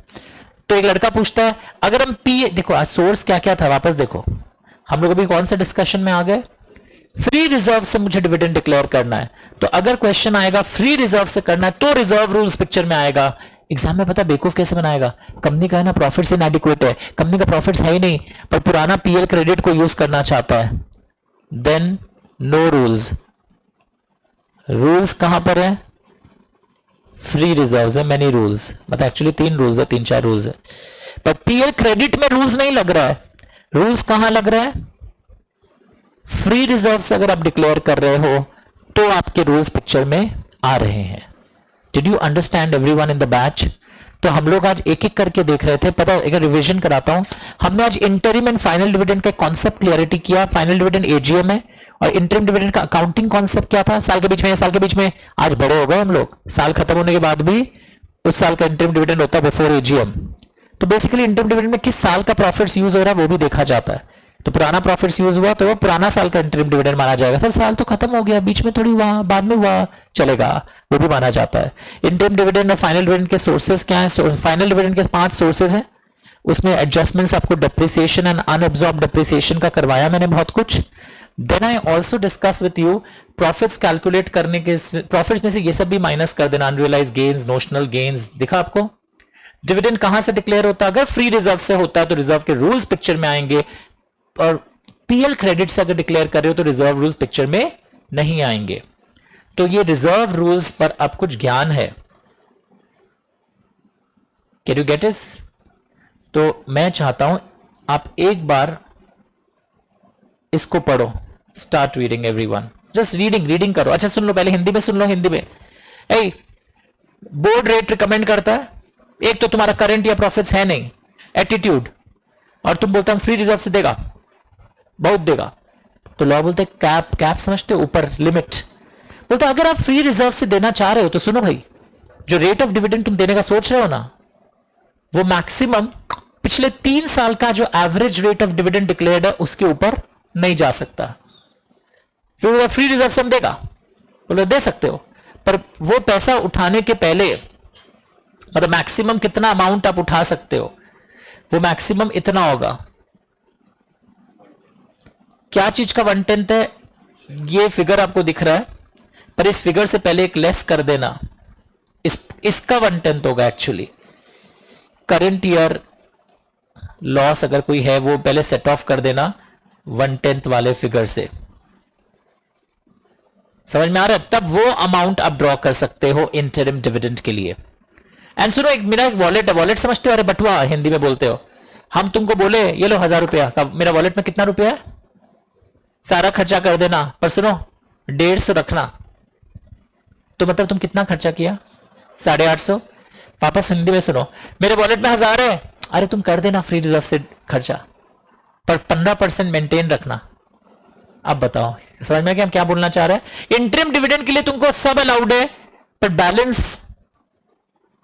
तो एक लड़का पूछता है, अगर हम देखो आज सोर्स क्या क्या था, वापस देखो, हम लोग अभी कौन से डिस्कशन में आ गए? फ्री रिजर्व से मुझे डिविडेंड डिक्लेयर करना है। तो अगर क्वेश्चन आएगा फ्री रिजर्व से करना है तो रिजर्व रूल्स पिक्चर में आएगा। एग्जाम में पता बेवकूफ कैसे बनाएगा? कंपनी का है ना प्रॉफिट्स इनएडिक्वेट है, कंपनी का प्रॉफिट्स है ही नहीं, पर पुराना पीएल क्रेडिट को यूज करना चाहता है, देन नो रूल्स। रूल्स कहां पर है? फ्री रिजर्व्स है, मेनी रूल्स, मतलब एक्चुअली 3 रूल्स है, 3-4 रूल्स है, पर पीएल क्रेडिट में रूल्स नहीं लग रहा है। रूल्स कहां लग रहा है? फ्री रिजर्व से अगर आप डिक्लेयर कर रहे हो तो आपके रूल्स पिक्चर में आ रहे हैं। Did you understand everyone in the batch? तो हम लोग आज एक एक करके देख रहे थे। पता एक रिवीजन कराता हूं, हमने आज इंटरिम एंड फाइनल डिविडेंड का कॉन्सेप्ट क्लियरिटी किया। फाइनल डिविडेंड एजीएम है और इंटरिम डिविडेंड का अकाउंटिंग कॉन्सेप्ट क्या था? साल के बीच में, साल के बीच में, आज बड़े हो गए हम लोग, साल खत्म होने के बाद भी उस साल का इंटरिम डिविडेंड होता है बिफोर एजीएम। तो बेसिकली इंटरिम डिविडेंड में किस साल का प्रॉफिट्स यूज हो रहा है वो भी देखा जाता है। तो पुराना प्रॉफिट्स यूज हुआ तो वो पुराना साल का इंटरिम डिविडेंड माना जाएगा। सर साल तो खत्म हो गया, बीच में थोड़ी हुआ, बाद में हुआ, चलेगा, वो भी माना जाता है। इंटरिम डिविडेंड और फाइनल डिविडेंड के सोर्सेज क्या है? फाइनल डिविडेंड के 5 सोर्सेज हैं, उसमें एडजस्टमेंट्स आपको डेप्रिसिएशन एंड अनअब्सॉर्ब्ड डेप्रिसिएशन का करवाया मैंने बहुत कुछ। Then I also discuss with you profits calculate करने के, प्रॉफिट्स में से ये सब भी माइनस कर देना, अनरियलाइज्ड गेन्स, नोशनल गेन्स, दिखा आपको। डिविडेंड कहां से डिक्लेयर होता है? अगर फ्री रिजर्व से होता है तो रिजर्व के रूल्स पिक्चर में आएंगे, और पीएल क्रेडिट से अगर डिक्लेयर कर रहे हो तो रिजर्व रूल्स पिक्चर में नहीं आएंगे। तो ये रिजर्व रूल्स पर अब कुछ ज्ञान है। कैन यू गेट इस? तो मैं चाहता हूं आप एक बार इसको पढ़ो। Start reading everyone, just reading करो। अच्छा सुन लो, पहले हिंदी में सुन लो। हिंदी में ए बोर्ड रेट रिकमेंड करता है, एक तो तुम्हारा करंट या प्रॉफिट्स है नहीं, एटीट्यूड, और तुम बोलते हम फ्री रिजर्व से देगा, बहुत देगा। तो लॉ बोलते कैप, कैप समझते हो, ऊपर लिमिट। बोलते अगर आप फ्री रिजर्व से देना चाह रहे हो तो सुनो भाई, जो रेट ऑफ डिविडेंड तुम देने का सोच रहे हो ना, वो मैक्सिमम पिछले 3 साल का जो average rate of dividend declared है उसके ऊपर नहीं जा सकता। फिर फ्री रिजर्व से हम देगा, बोलो दे सकते हो, पर वो पैसा उठाने के पहले मतलब मैक्सिमम कितना अमाउंट आप उठा सकते हो, वो मैक्सिमम इतना होगा। क्या चीज का 1/10 है? ये फिगर आपको दिख रहा है, पर इस फिगर से पहले एक लेस कर देना, इसका 1/10 होगा एक्चुअली। करंट ईयर लॉस अगर कोई है वो पहले सेट ऑफ कर देना 1/10 वाले फिगर से। समझ में आ रहा है? तब वो अमाउंट आप ड्रॉ कर सकते हो इंटरिम डिविडेंड के लिए। एंड सुनो, मेरा एक वॉलेट है, वॉलेट समझते हो? अरे बटुआ हिंदी में बोलते हो। हम तुमको बोले ये लो 1000 रुपया का, मेरा वॉलेट में कितना रुपया है, सारा खर्चा कर देना, पर सुनो 150 रखना। तो मतलब तुम कितना खर्चा किया? 850। वापस हिंदी में सुनो, मेरे वॉलेट में 1000 है, अरे तुम कर देना फ्री रिजर्व से खर्चा, पर 15% मेंटेन रखना। अब बताओ समझ में कि हम क्या बोलना चाह रहे हैं? इंटरिम डिविडेंड के लिए तुमको सब अलाउड है, पर बैलेंस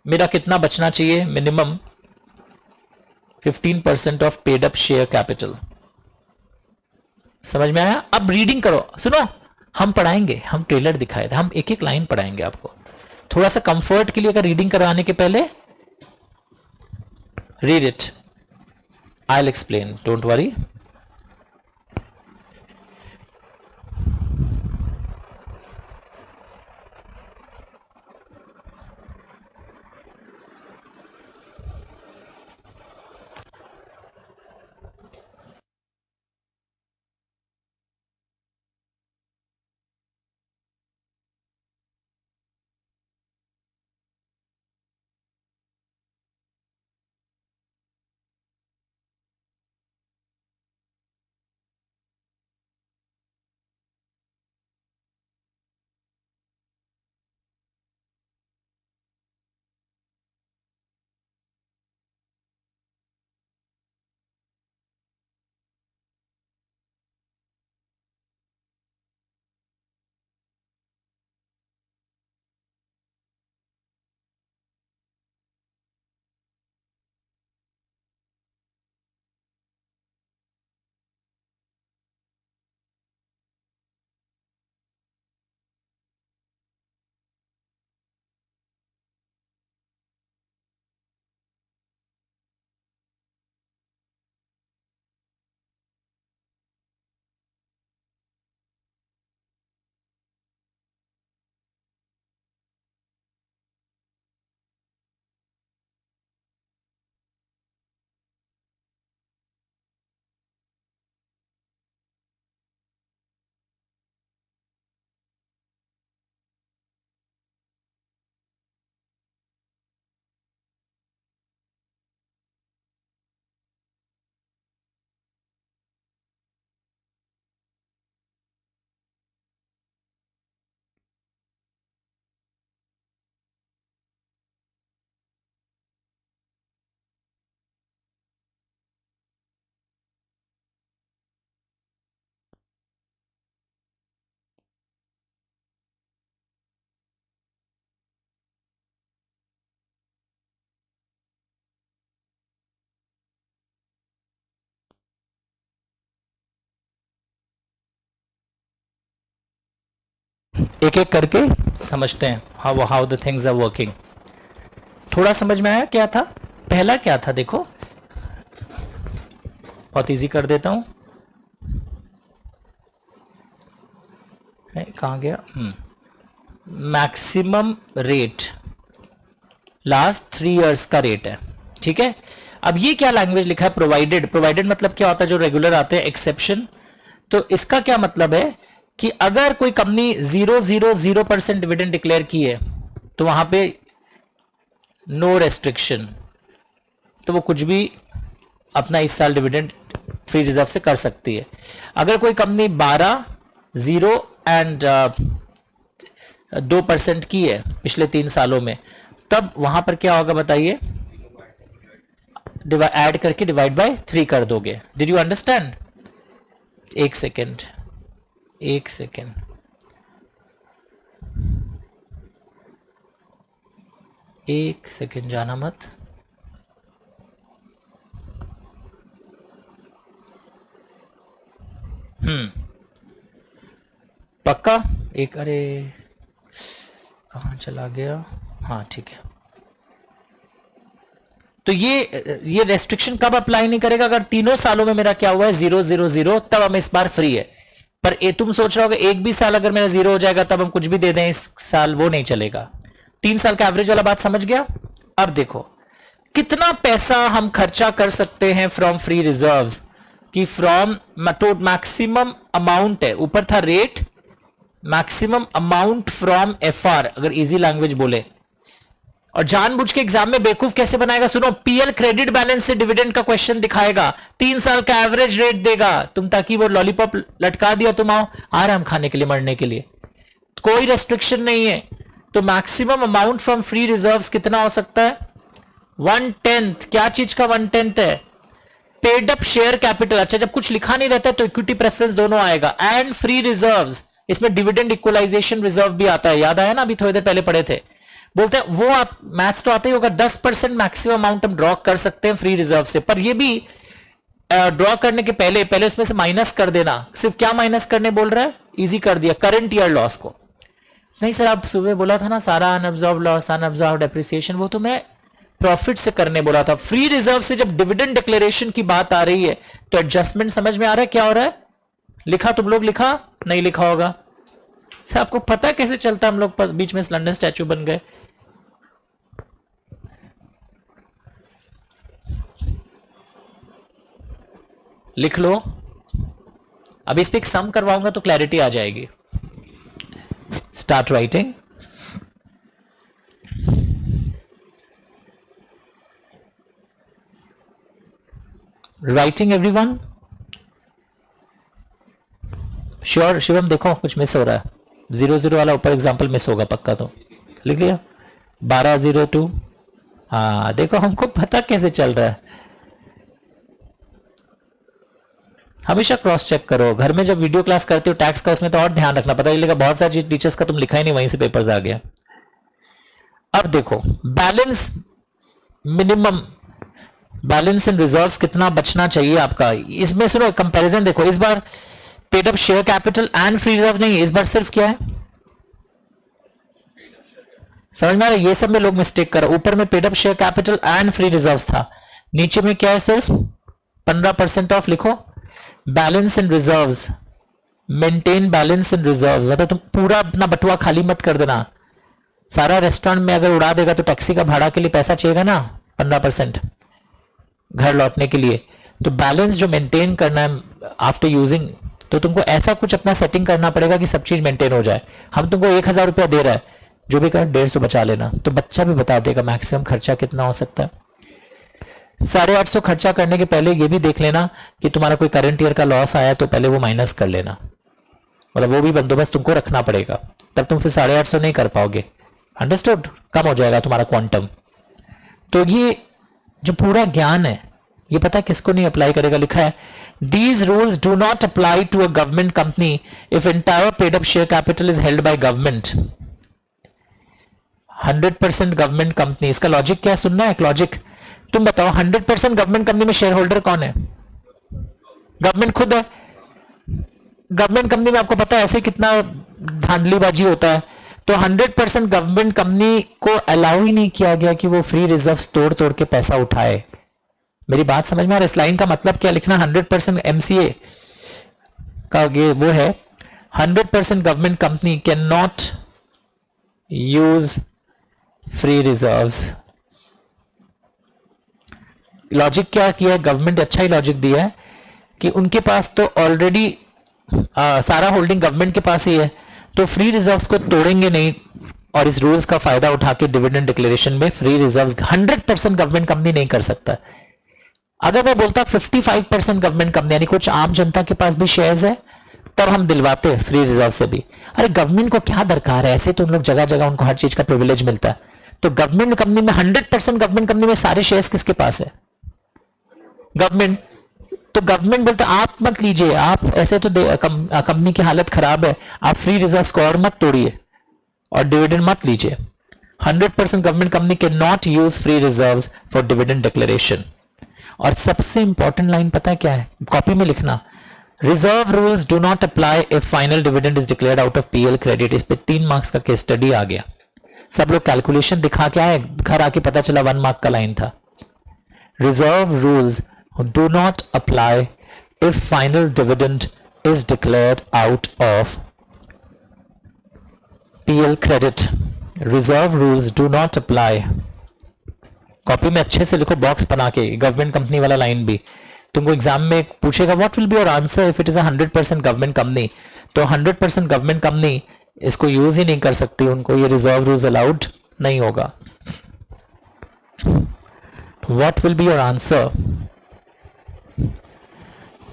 मेरा कितना बचना चाहिए? Minimum 15% of paid up share capital. समझ में आया? अब रीडिंग करो, सुनो, हम पढ़ाएंगे, हम ट्रेलर दिखाए थे, हम एक एक लाइन पढ़ाएंगे आपको। थोड़ा सा कंफर्ट के लिए अगर रीडिंग कराने के पहले read it, I will explain, don't worry. एक एक करके समझते हैं how the things are working. थोड़ा समझ में आया क्या था? पहला क्या था देखो, बहुत इजी कर देता हूं। कहां गया? मैक्सिमम रेट लास्ट 3 इयर्स का रेट है, ठीक है। अब ये क्या लैंग्वेज लिखा है? प्रोवाइडेड। प्रोवाइडेड मतलब क्या होता है? जो रेगुलर आते हैं एक्सेप्शन। तो इसका क्या मतलब है कि अगर कोई कंपनी 0.000% डिविडेंड डिक्लेयर की है तो वहां पे नो रेस्ट्रिक्शन, तो वो कुछ भी अपना इस साल डिविडेंड फ्री रिजर्व से कर सकती है। अगर कोई कंपनी 12, 0 एंड 2% की है पिछले 3 सालों में, तब वहां पर क्या होगा बताइए? ऐड करके डिवाइड बाय 3 कर दोगे। Did you understand? एक सेकेंड जाना मत। पक्का? अरे कहां चला गया? हाँ ठीक है। तो ये रेस्ट्रिक्शन कब अप्लाई नहीं करेगा? अगर तीनों सालों में मेरा क्या हुआ है 0.000, तब हम इस बार फ्री है। पर तुम सोच रहे हो कि एक भी साल अगर मेरा 0 हो जाएगा तब हम कुछ भी दे दें इस साल, वो नहीं चलेगा। 3 साल का एवरेज वाला बात समझ गया? अब देखो कितना पैसा हम खर्चा कर सकते हैं फ्रॉम फ्री रिजर्व्स, कि फ्रॉम मैक्सिमम अमाउंट है, ऊपर था rate, maximum amount from FR, अगर इजी लैंग्वेज बोले। और जानबूझ के एग्जाम में बेवकूफ कैसे बनाएगा? सुनो, पीएल क्रेडिट बैलेंस से डिविडेंड का क्वेश्चन दिखाएगा, 3 साल का एवरेज रेट देगा तुम, ताकि वो लॉलीपॉप लटका दिया तुम आओ आराम खाने के लिए, मरने के लिए, कोई रेस्ट्रिक्शन नहीं है। तो maximum amount from free reserves कितना हो सकता है? 1/10। क्या चीज का 1/10 है? Paid up share capital. अच्छा, जब कुछ लिखा नहीं रहता तो इक्विटी प्रेफरेंस दोनों आएगा, एंड फ्री रिजर्व्स। इसमें डिविडेंड इक्वलाइजेशन रिजर्व भी आता है, याद आया ना? अभी थोड़ी देर पहले पढ़े थे। बोलते हैं वो, आप मैथ्स तो आते ही होगा, 10% मैक्सिमम अमाउंट हम ड्रॉ कर सकते हैं फ्री रिजर्व से। पर ये भी ड्रॉ करने के पहले उसमें से माइनस कर देना। सिर्फ क्या माइनस करने बोल रहा है? इजी कर दिया, करंट ईयर लॉस को। नहीं सर, आप सुबह बोला था ना सारा अनअब्जॉर्ब लॉस, अनअब्जॉर्ब डेप्रिसिएशन, वो तो मैं प्रॉफिट से करने बोला था। फ्री रिजर्व से जब डिविडेंड डिक्लेरेशन की बात आ रही है तो एडजस्टमेंट समझ में आ रहा है क्या हो रहा है? लिखा? तुम लोग लिखा? नहीं लिखा होगा सर, आपको पता कैसे चलता? हम लोग बीच में लंदन स्टैचू बन गए। लिख लो। अब इस पे एक सम करवाऊंगा तो क्लैरिटी आ जाएगी। Start writing. Writing everyone? Sure? Shivam देखो कुछ मिस हो रहा है, 0.0 वाला ऊपर एग्जाम्पल मिस होगा पक्का। तो लिख लिया 12.02। हाँ देखो, हमको पता कैसे चल रहा है। हमेशा क्रॉस चेक करो घर में, जब वीडियो क्लास करते हो टैक्स का, उसमें तो और ध्यान रखना। पता चलेगा बहुत सारी टीचर्स का तुम लिखा ही नहीं, वहीं से पेपर्स आ गया। अब देखो balance, minimum balance in reserves कितना बचना चाहिए आपका। इसमें सुनो कंपैरिजन देखो, इस बार paid up share capital and free reserve नहीं है, इस बार सिर्फ क्या है? समझ में आ रहा है? ये सब में लोग मिस्टेक कर रहे। ऊपर में paid up share capital and free reserves था, नीचे में क्या है? सिर्फ 15% ऑफ लिखो। Balance in reserves, maintain balance in reserves, मतलब तुम पूरा अपना बटुआ खाली मत कर देना। सारा रेस्टोरेंट में अगर उड़ा देगा तो टैक्सी का भाड़ा के लिए पैसा चाहिएगा ना, 15% घर लौटने के लिए। तो बैलेंस जो मेंटेन करना है आफ्टर यूजिंग, तो तुमको ऐसा कुछ अपना सेटिंग करना पड़ेगा कि सब चीज मेंटेन हो जाए। हम तुमको 1000 रुपया दे रहा है, जो भी कर 150 बचा लेना, तो बच्चा भी बता देगा मैक्सिमम खर्चा कितना हो सकता है। 850 खर्चा करने के पहले ये भी देख लेना कि तुम्हारा कोई करंट ईयर का लॉस आया तो पहले वो माइनस कर लेना, मतलब वो भी बंदोबस्त तुमको रखना पड़ेगा, तब तुम फिर 850 नहीं कर पाओगे। अंडरस्टूड? कम हो जाएगा तुम्हारा क्वांटम। तो ये जो पूरा ज्ञान है ये पता है किसको नहीं अप्लाई करेगा? लिखा है these rules do not apply to a government company if entire paid up share capital is held by government. 100% government company, इसका लॉजिक क्या है? सुनना है एक लॉजिक। तुम बताओ 100% गवर्नमेंट कंपनी में शेयर होल्डर कौन है? गवर्नमेंट खुद है। गवर्नमेंट कंपनी में आपको पता है ऐसे कितना धांधलीबाजी होता है। तो 100% गवर्नमेंट कंपनी को अलाउ ही नहीं किया गया कि वो फ्री रिजर्व्स तोड़ तोड़ के पैसा उठाए। मेरी बात समझ में आ रहा है? इस लाइन का मतलब क्या लिखना? 100% एमसीए का ये वो है, 100% government company can not use free reserves. Logic क्या किया है गवर्नमेंट? अच्छा ही लॉजिक दिया है कि उनके पास तो ऑलरेडी सारा होल्डिंग गवर्नमेंट के पास ही है, तो फ्री रिजर्व्स को तोड़ेंगे नहीं और इस रूल्स का फायदा उठा के डिविडेंड डिक्लेरेशन में फ्री रिजर्व्स 100% गवर्नमेंट कंपनी नहीं कर सकता। अगर मैं बोलता 55% गवर्नमेंट कंपनी यानी कुछ आम जनता के पास भी शेयर्स है, तब हम दिलवाते फ्री रिजर्व से भी। अरे गवर्नमेंट को क्या दरकार है, ऐसे तो उन लोग जगह जगह उनको हर चीज का प्रिविलेज मिलता है। तो गवर्नमेंट कंपनी में 100% गवर्नमेंट कंपनी में सारे शेयर्स किसके पास है? गवर्नमेंट। तो गवर्नमेंट बोलते आप मत लीजिए, आप ऐसे तो कंपनी की हालत खराब है, आप फ्री रिजर्व को और मत तोड़िए और डिविडेंड मत लीजिए। 100% government company can not use free reserve for dividend declaration. और सबसे इंपॉर्टेंट लाइन पता है क्या है? कॉपी में लिखना, reserve rules do not apply if final dividend is declared out of PL credit. इस पे 3 मार्क्स का केस स्टडी आ गया। सब लोग कैलकुलेशन दिखा के आए, घर आके पता चला 1 मार्क का लाइन था। Reserve rules do not apply if final dividend is declared out of PL credit. Reserve rules do not apply. Copy में अच्छे से लिखो, बॉक्स बना के, गवर्नमेंट कंपनी वाला लाइन भी। तुमको एग्जाम में पूछेगा what will be your answer if it is 100% government company, तो 100% गवर्नमेंट कंपनी इसको यूज ही नहीं कर सकती, उनको ये रिजर्व रूल्स अलाउड नहीं होगा। What will be your answer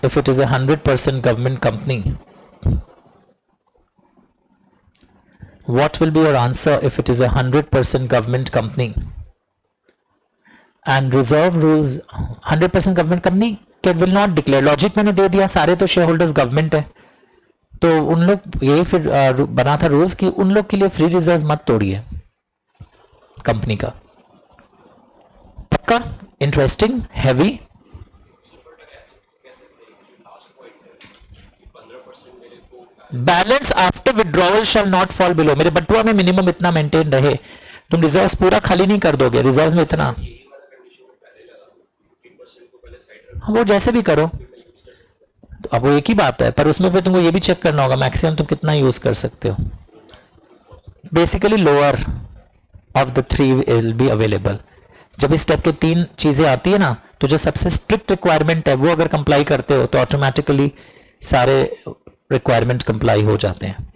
if it is 100% government company? What will be your answer if it is 100% government company? And reserve rules 100% government company can will not declare। Logic मैंने दे दिया, सारे तो share holders government है, तो उन लोग ये फिर बना था रूल्स कि उन लोग के लिए फ्री रिजर्व मत तोड़िए कंपनी का। पक्का? Interesting, heavy. Balance after withdrawal shall not fall below. मेरे बटुआ में मिनिमम इतना मेंटेन रहे। तुम रिजर्व्स पूरा खाली नहीं कर दोगे, रिजर्व्स में इतना। हाँ, वो जैसे भी करो, तो अब वो एक ही बात है, पर उसमें फिर तुमको ये भी चेक करना होगा मैक्सिमम तुम कितना यूज कर सकते हो। Basically lower of the 3 will be available. जब इस स्टेप के 3 चीजें आती है ना, तो जो सबसे स्ट्रिक्ट रिक्वायरमेंट है वो अगर कंप्लाई करते हो तो ऑटोमेटिकली सारे रिक्वायरमेंट कंप्लाई हो जाते हैं।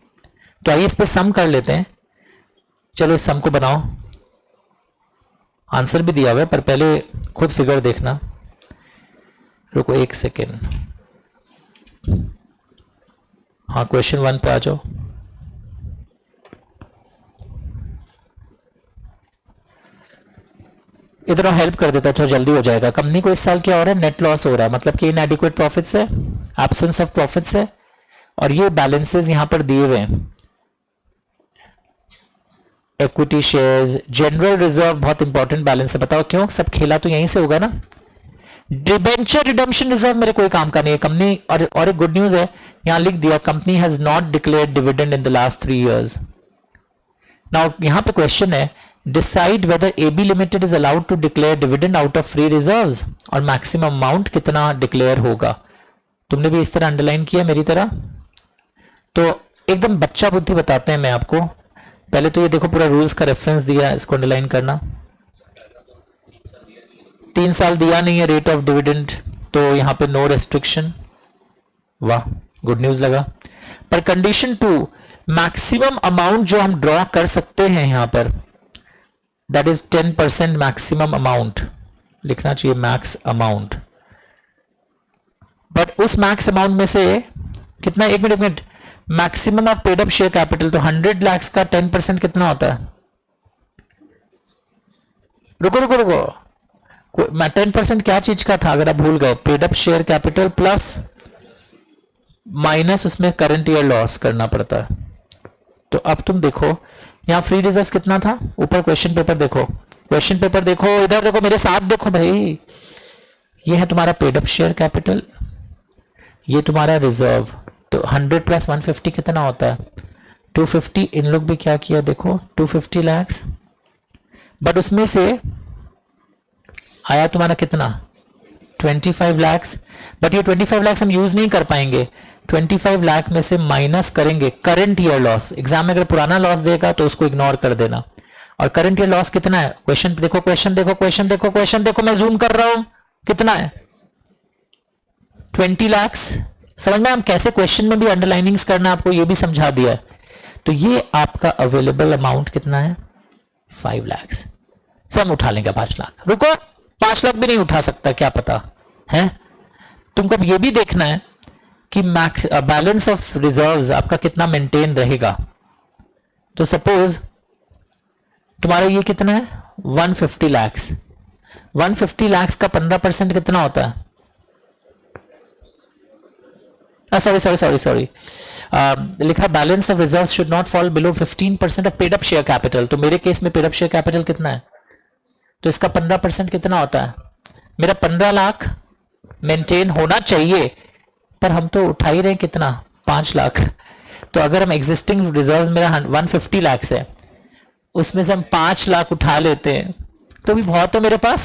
तो आइए इस पे सम कर लेते हैं। चलो इस सम को बनाओ, आंसर भी दिया हुआ है पर पहले खुद फिगर देखना। रुको 1 सेकेंड। हाँ, क्वेश्चन 1 पे आ जाओ। इतना हेल्प कर देता तो जल्दी हो जाएगा। कंपनी को इस साल क्या हो रहा है? नेट लॉस हो रहा है, मतलब कि इनएडिक्वेट प्रॉफिट्स है, एब्सेंस ऑफ प्रॉफिट्स है, और ये बैलेंसेस यहां पर दिए हुए हैं। इक्विटी शेयर्स, जनरल रिजर्व बहुत इंपॉर्टेंट बैलेंस है। बताओ क्यों? सब खेला तो यहीं से होगा ना। डिबेंचर रिडम्पशन रिजर्व मेरे कोई काम का नहीं है कंपनी। और एक गुड न्यूज है, यहां लिख दिया company has not declared dividend in the last 3 years। Now यहां पे क्वेश्चन है, decide whether AB limited is allowed to declare dividend out of free reserves, और मैक्सिमम अमाउंट कितना डिक्लेयर होगा। तुमने भी इस तरह अंडरलाइन किया मेरी तरह? तो एकदम बच्चा बुद्धि बताते हैं मैं आपको। पहले तो ये देखो, पूरा रूल्स का रेफरेंस दिया, इसको अंडरलाइन करना। 3 साल दिया नहीं है रेट ऑफ डिविडेंड, तो यहां पे नो रेस्ट्रिक्शन। वाह, गुड न्यूज लगा। पर कंडीशन 2, मैक्सिमम अमाउंट जो हम ड्रॉ कर सकते हैं यहां पर, दैट इज 10% मैक्सिमम अमाउंट। लिखना चाहिए मैक्स अमाउंट। बट उस मैक्स अमाउंट में से कितना, एक minute, maximum of paid up share capital, तो 100 लाख का 10% कितना होता है? रुको, मैं 10% क्या चीज का था अगर आप भूल गए? Paid up share capital plus minus उसमें करंट ईयर लॉस करना पड़ता है। तो अब तुम देखो यहां फ्री रिजर्व्स कितना था, ऊपर क्वेश्चन पेपर देखो, क्वेश्चन पेपर देखो, इधर देखो, मेरे साथ देखो भाई। ये है तुम्हारा पेड अप शेयर कैपिटल, ये तुम्हारा रिजर्व। तो 100 प्लस 150 कितना होता है? 250। इन लोग भी क्या किया देखो, 250 लाख। बट उसमें से आया तुम्हारा कितना? 25 लाख। बट ये 25 लाख हम यूज नहीं कर पाएंगे। 25 लाख में से माइनस करेंगे करंट ईयर लॉस। एग्जाम में अगर पुराना लॉस देगा तो उसको इग्नोर कर देना। और करंट ईयर लॉस कितना है? क्वेश्चन देखो, मैं जूम कर रहा हूं, कितना है? 20 लाख समझ में, हम कैसे क्वेश्चन में भी अंडरलाइनिंग्स करना आपको ये भी समझा दिया है। तो ये आपका अवेलेबल अमाउंट कितना है 5 लाख। से हम उठा लेंगे 5 लाख, रुको 5 लाख भी नहीं उठा सकता क्या पता है। तुमको अब ये भी देखना है कि मैक्स बैलेंस ऑफ रिजर्व्स आपका कितना मेंटेन रहेगा। तो सपोज तुम्हारा ये कितना है 150 लाख। 150 लाख का 15% कितना होता है, सॉरी लिखा balance of reserves should not fall below 15% of paid up share capital. तो मेरे केस में पेड अप शेयर कैपिटल कितना है, तो इसका 15% कितना होता है, मेरा 15 लाख मेंटेन होना चाहिए, पर हम तो उठा ही रहे हैं कितना 5 लाख। तो अगर हम एग्जिस्टिंग रिजर्व्स मेरा 150 लाख है, उसमें से हम 5 लाख उठा लेते हैं तो भी बहुत है मेरे पास।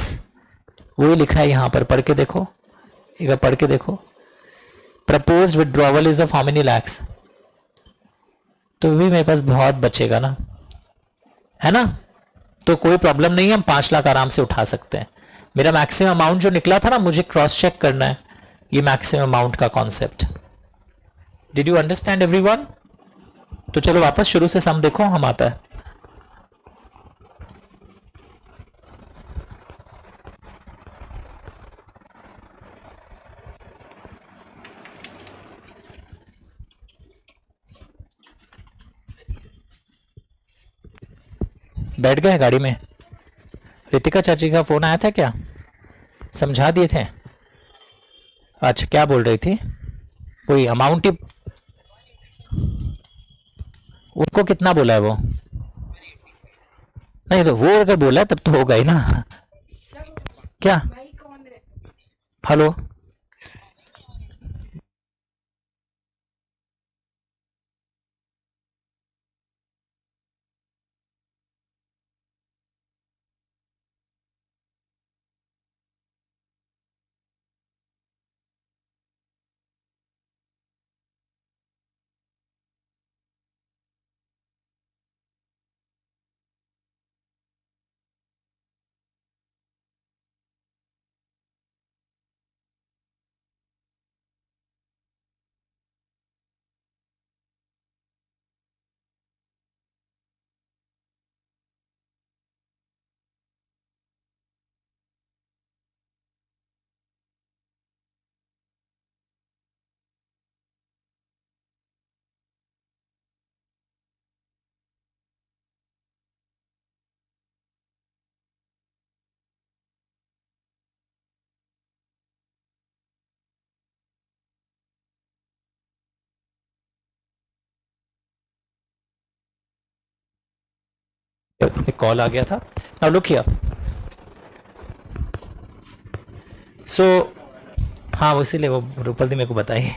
वही लिखा है यहां पर, पढ़ के देखो, एक बार पढ़ के देखो। Proposed withdrawal is of how many lakhs, तो भी मेरे पास बहुत बचेगा ना, है ना। तो कोई प्रॉब्लम नहीं है, हम 5 लाख आराम से उठा सकते हैं। मेरा मैक्सिमम अमाउंट जो निकला था ना, मुझे क्रॉस चेक करना है ये मैक्सिमम अमाउंट का concept. Did you understand everyone? तो चलो वापस शुरू से सम देखो, हम आता है। बैठ गए गाड़ी में? रितिका चाची का फोन आया था क्या, समझा दिए थे? अच्छा क्या बोल रही थी, कोई अमाउंट ही, उनको कितना बोला है वो? नहीं तो वो अगर बोला है तब तो होगा ही ना। क्या हेलो, एक कॉल आ गया था। नाउ लुक हियर, सो हाँ वो इसीलिए वो रूपल दी मेरे को बताई।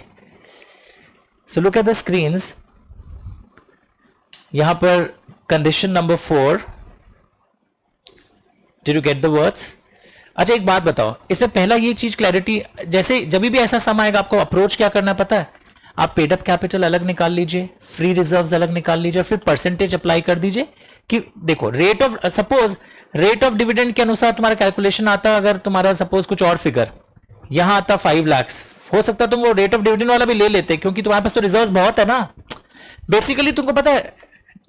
So look at the screens, यहां पर condition number 4, did you get the words? अच्छा एक बात बताओ, इसमें पहला ये चीज क्लैरिटी, जैसे जब भी ऐसा सम आएगा आपको अप्रोच क्या करना पता है? आप पेड अप कैपिटल अलग निकाल लीजिए, फ्री रिजर्व्स अलग निकाल लीजिए, फिर परसेंटेज अप्लाई कर दीजिए कि देखो rate of, suppose rate of dividend के अनुसार तुम्हारा कैलकुलेशन आता, अगर तुम्हारा सपोज कुछ और फिगर यहां आता 5 लाख, हो सकता है तुम वो रेट ऑफ डिविडेंड वाला भी ले लेते, क्योंकि तुम्हारे पास तो रिजर्व्स बहुत है ना। बेसिकली तुमको पता है,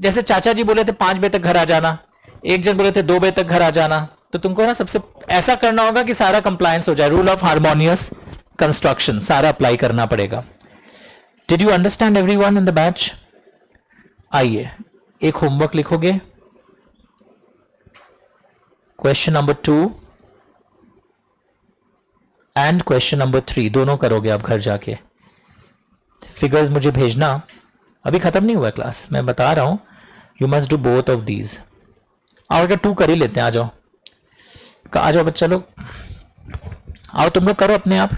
जैसे चाचा जी बोले थे 5 बजे तक घर आ जाना, एक जन बोले थे 2 बजे तक घर आ जाना, तो तुमको ना सबसे ऐसा करना होगा कि सारा कंप्लायंस हो जाए, रूल ऑफ हार्मोनियस कंस्ट्रक्शन सारा अप्लाई करना पड़ेगा। Did you understand everyone in the batch? आइए एक होमवर्क लिखोगे, question number 2 and question number 3 दोनों करोगे आप घर जाके। फिगर्स मुझे भेजना, अभी खत्म नहीं हुआ क्लास, मैं बता रहा हूं, you must do both of these. और 2 कर ही लेते हैं, आ जाओ आ जाओ बच्चा लोग, आओ तुम लोग करो अपने आप,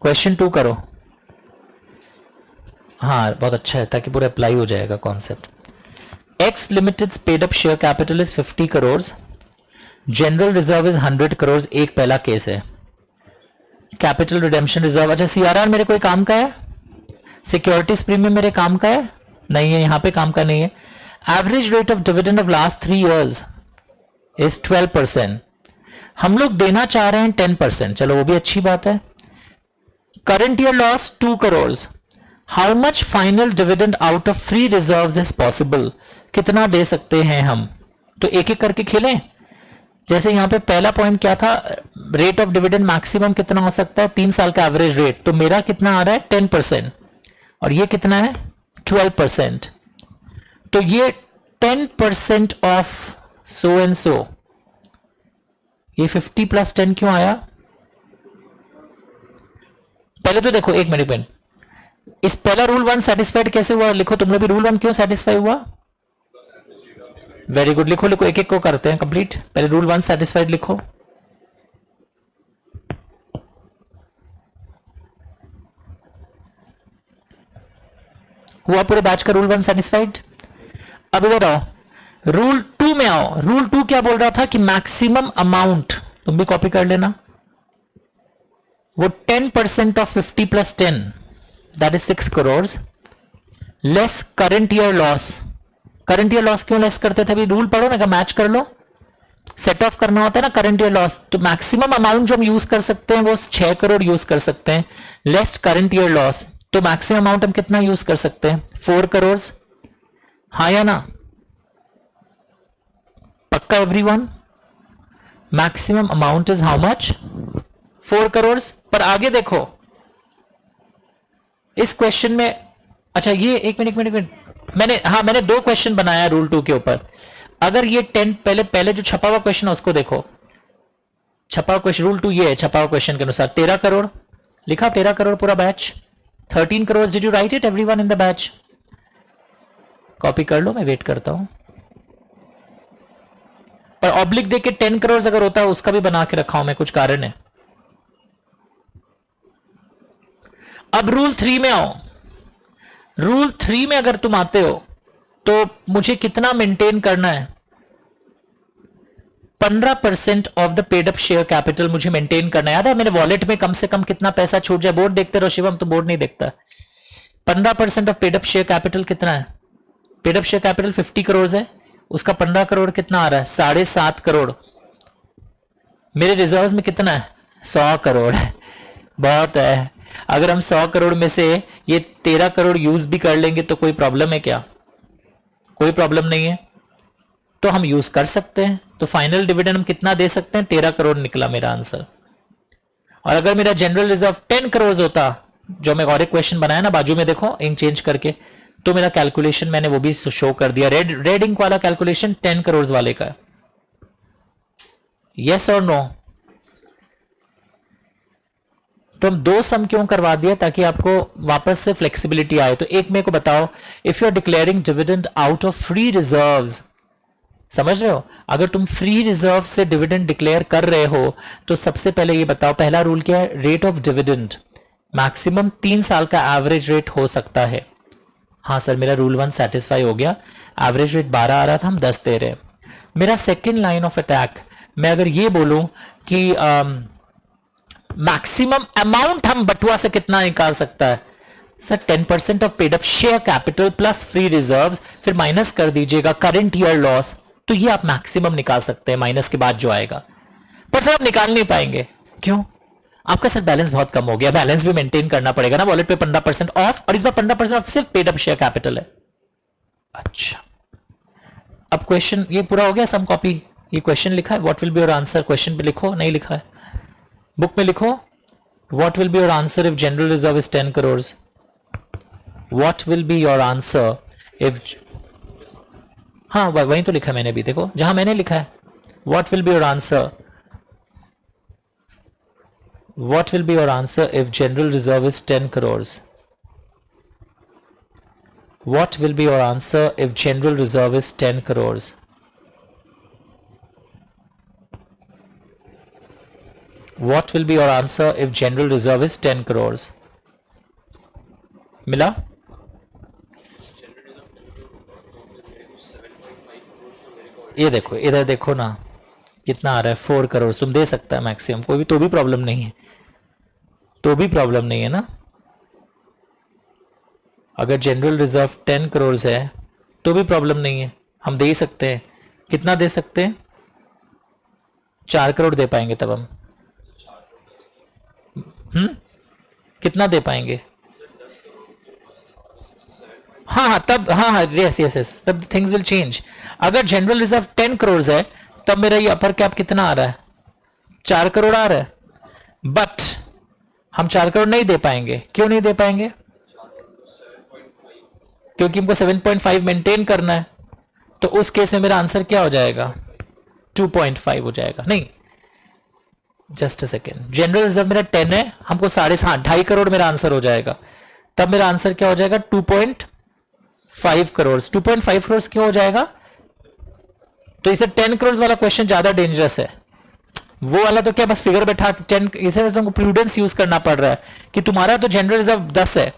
क्वेश्चन 2 करो। हाँ बहुत अच्छा है, ताकि पूरा अप्लाई हो जाएगा concept. X limited paid up share capital is 50 crore, general reserve is 100 crore, एक पहला केस है। कैपिटल रिडेम्पशन रिजर्व, अच्छा सीआरआर मेरे कोई काम का है, सिक्योरिटीज प्रीमियम मेरे काम का है नहीं है, यहां पे काम का नहीं है। Average rate of dividend of last 3 years is 12%, हम लोग देना चाह रहे हैं 10%, चलो वो भी अच्छी बात है। Current year loss 2 crore, how much final dividend out of free reserves is possible, कितना दे सकते हैं हम। तो एक एक करके खेलें। जैसे यहां पे पहला पॉइंट क्या था, रेट ऑफ डिविडेंड मैक्सिमम कितना हो सकता है, 3 साल का एवरेज रेट, तो मेरा कितना आ रहा है 10%, और ये कितना है 12%। तो ये 10% ऑफ सो एंड सो, ये 50 + 10 क्यों आया। पहले तो देखो, एक मिनट, इस पहला रूल 1 सेटिस्फाइड कैसे हुआ, लिखो तुम लोग भी रूल 1 क्यों सेटिस्फाई हुआ। वेरी गुड, लिखो लिखो, एक एक को करते हैं कंप्लीट। पहले रूल 1 सेटिस्फाइड लिखो। हुआ पूरे बैच का रूल 1 सेटिस्फाइड। अब इधर आओ, रूल 2 में आओ। रूल 2 क्या बोल रहा था कि मैक्सिमम अमाउंट, तुम भी कॉपी कर लेना, वो 10% of 50 + 10 that is 6 crore less current year loss. Current year loss क्यों लेस करते थे, अभी रूल पढ़ो ना, मैच कर लो, सेट ऑफ करना होता है ना करंट ईयर लॉस। तो मैक्सिमम अमाउंट जो हम यूज कर सकते हैं वो 6 करोड़ यूज कर सकते हैं, लेस करंट ईयर लॉस। तो मैक्सिमम अमाउंट हम कितना यूज कर सकते हैं, 4 करोड़। हाँ या ना, पक्का everyone. Maximum amount is how much, 4 crore. पर आगे देखो इस क्वेश्चन में, अच्छा ये एक मिनट, मैंने 2 क्वेश्चन बनाया रूल 2 के ऊपर। अगर ये 10, पहले जो छपा हुआ क्वेश्चन है उसको देखो, छपा हुआ क्वेश्चन रूल 2 ये है, छपा हुआ क्वेश्चन के अनुसार 13 करोड़ लिखा, 13 करोड़ पूरा batch, 13 crore. Did you right it everyone in the batch, copy कर लो, मैं वेट करता हूं। पर ऑब्लिक देख के 10 करोड़ अगर होता है उसका भी बना के रखा हूं मैं, कुछ कारण है। अब रूल 3 में आओ। रूल 3 में अगर तुम आते हो तो मुझे कितना मेंटेन करना है, 15% of the paid up share capital मुझे मेंटेन करना है। याद है मेरे वॉलेट में कम से कम कितना पैसा छूट जाए, बोर्ड देखते रहो शिवम, तो बोर्ड नहीं देखता। 15% of paid up share capital कितना है, paid up share capital 50 crore है, उसका 15 करोड़ कितना आ रहा है, 7.5 करोड़। मेरे रिजर्व में कितना है, 100 करोड़ है, बहुत है। अगर हम 100 करोड़ में से ये 13 करोड़ यूज भी कर लेंगे तो कोई प्रॉब्लम है क्या, कोई प्रॉब्लम नहीं है, तो हम यूज कर सकते हैं। तो फाइनल डिविडेंड हम कितना दे सकते हैं, 13 करोड़ निकला मेरा आंसर। और अगर मेरा जनरल रिजर्व 10 करोड़ होता, जो मैं और एक क्वेश्चन बनाया ना बाजू में देखो इंक चेंज करके, तो मेरा कैलकुलेशन मैंने वो भी शो कर दिया, रेड इंक वाला कैलकुलेशन 10 करोड़ वाले का। यस और नो। तो हम 2 सम क्यों करवा दिया, ताकि आपको वापस से फ्लेक्सिबिलिटी आए। तो एक मेरे को बताओ, if you are declaring dividend out of free reserves, समझ रहे हो, अगर तुम फ्री रिजर्व से डिविडेंड डिक्लेयर कर रहे हो तो सबसे पहले ये बताओ, पहला रूल क्या है, रेट ऑफ डिविडेंड मैक्सिमम 3 साल का एवरेज रेट हो सकता है। हाँ सर मेरा रूल 1 सेटिस्फाई हो गया, एवरेज रेट 12 आ रहा था, हम 10 दे रहे हैं। मेरा सेकेंड लाइन ऑफ अटैक, मैं अगर ये बोलूं कि मैक्सिमम अमाउंट हम बटुआ से कितना निकाल सकता है, sir 10% of paid up share capital plus free reserves, फिर माइनस कर दीजिएगा करंट ईयर लॉस, तो ये आप मैक्सिमम निकाल सकते हैं माइनस के बाद जो आएगा। पर सर आप निकाल नहीं पाएंगे, क्यों, आपका सर बैलेंस बहुत कम हो गया, बैलेंस भी मेंटेन करना पड़ेगा ना, वॉलेट पे 15% ऑफ, और इस बार 15% ऑफ सिर्फ पेड अप शेयर कैपिटल है। अच्छा अब क्वेश्चन ये पूरा हो गया, सम कॉपी, ये क्वेश्चन लिखा है, what will be your answer, question पे लिखो, नहीं लिखा है बुक में लिखो, what will be your answer if general reserve is 10 crore, what will be your answer if, हाँ वहीं तो लिखा है मैंने भी, देखो जहां मैंने लिखा है, what will be your answer, what will be your answer if general reserve is 10 crore, what will be your answer if general reserve is 10 crore, What will be your answer if general reserve is 10 crores? मिला? ये देखो इधर देखो ना कितना आ रहा है, 4 करोड़ तुम दे सकता है मैक्सिमम, कोई भी तो भी प्रॉब्लम नहीं है, तो भी प्रॉब्लम नहीं है ना। अगर जनरल रिजर्व 10 करोड़ है तो भी प्रॉब्लम नहीं है, हम दे ही सकते हैं। कितना दे सकते हैं, 4 करोड़ दे पाएंगे तब हम। कितना दे पाएंगे? हाँ तब हाँ यस यस यस, तब थिंग्स विल चेंज। अगर जनरल रिजर्व 10 करोड़ है तब मेरा ये अपर कैप कितना आ रहा है? 4 करोड़ आ रहा है। बट हम 4 करोड़ नहीं दे पाएंगे। क्यों नहीं दे पाएंगे? क्योंकि हमको 7.5 मेंटेन करना है। तो उस केस में मेरा आंसर क्या हो जाएगा? 2.5 हो जाएगा। नहीं, just a second, general reserve मेरा 10 है, हमको 2.5 करोड़ मेरा आंसर हो जाएगा। तब मेरा आंसर क्या हो जाएगा? 2.5 करोड़। 2.5 करोड़ क्यों हो जाएगा? तो इसे 10 करोड़ वाला क्वेश्चन ज्यादा डेंजरस है। वो वाला तो क्या बस फिगर बैठा 10, इसे तुमको प्रूडेंस यूज करना पड़ रहा है कि तुम्हारा तो जनरल रिजर्व 10 है,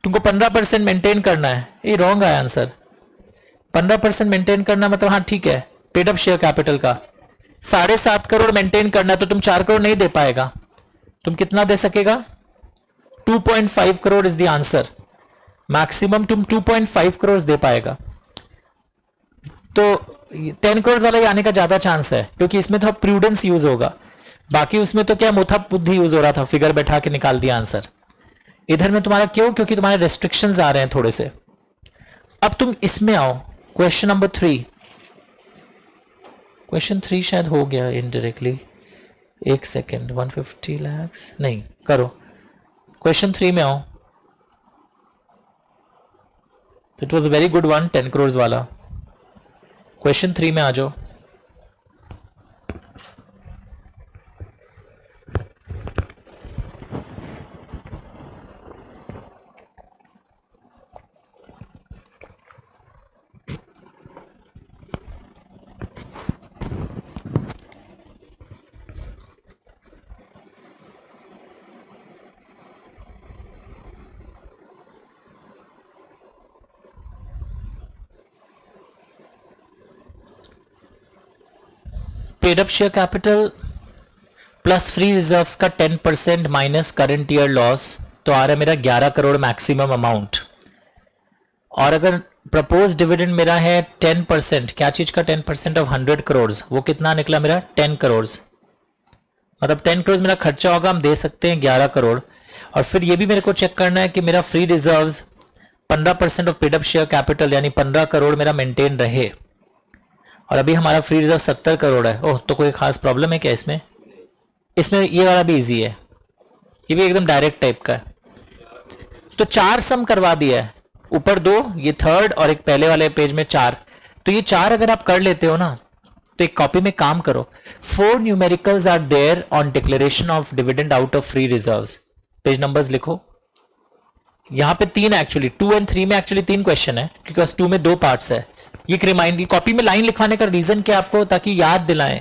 तुमको 15% मेंटेन करना है। ये रॉन्ग है आंसर। 15% मेंटेन करना मतलब हाँ ठीक है, पेड अप शेयर कैपिटल का 7.5 करोड़ मेंटेन करना है, तो तुम 4 करोड़ नहीं दे पाएगा। तुम कितना दे सकेगा? 2.5 crore is the answer. Maximum तुम 2.5 करोड़ दे पाएगा। तो 10 करोड़ वाला ही आने का ज्यादा चांस है, क्योंकि इसमें तो प्रूडेंस यूज होगा। बाकी उसमें तो क्या मुथा बुद्धि यूज हो रहा था, फिगर बैठा के निकाल दिया आंसर। इधर में तुम्हारा क्यों? क्योंकि तुम्हारे रेस्ट्रिक्शंस आ रहे हैं थोड़े से। अब तुम इसमें आओ, क्वेश्चन नंबर 3। क्वेश्चन 3 शायद हो गया इनडायरेक्टली। एक सेकेंड, 150 लाख नहीं, करो क्वेश्चन 3 में आओ। तो it was a very good one, 10 crore वाला। क्वेश्चन 3 में आ जाओ। Paid up share capital plus free reserves का 10% माइनस करंट ईयर लॉस, तो आ रहा है मेरा 11 करोड़ मैक्सिमम अमाउंट। और अगर प्रपोज डिविडेंड मेरा है 10%, क्या चीज का 10% ऑफ 100 करोड़, वो कितना निकला मेरा? 10 करोड़। मतलब 10 करोड़ मेरा खर्चा होगा, हम दे सकते हैं 11 करोड़। और फिर ये भी मेरे को चेक करना है कि मेरा free reserves 15% of paid up share capital यानी 15 करोड़ मेरा मेंटेन रहे। और अभी हमारा फ्री रिजर्व 70 करोड़ है। ओह, तो कोई खास प्रॉब्लम है क्या इसमें? इसमें ये वाला भी इजी है, ये भी एकदम डायरेक्ट टाइप का है। तो 4 सम करवा दिया है, ऊपर 2, ये थर्ड, और एक पहले वाले पेज में 4। तो ये 4 अगर आप कर लेते हो ना, तो एक कॉपी में काम करो। 4 numericals are there on declaration of dividend out of free reserves. Page numbers लिखो। यहां पे 3 एक्चुअली, 2 और 3 में एक्चुअली 3 क्वेश्चन है, क्योंकि 2 में 2 पार्ट्स है। ये रिमाइंड, कॉपी में लाइन लिखवाने का रीजन क्या आपको? ताकि याद दिलाएं।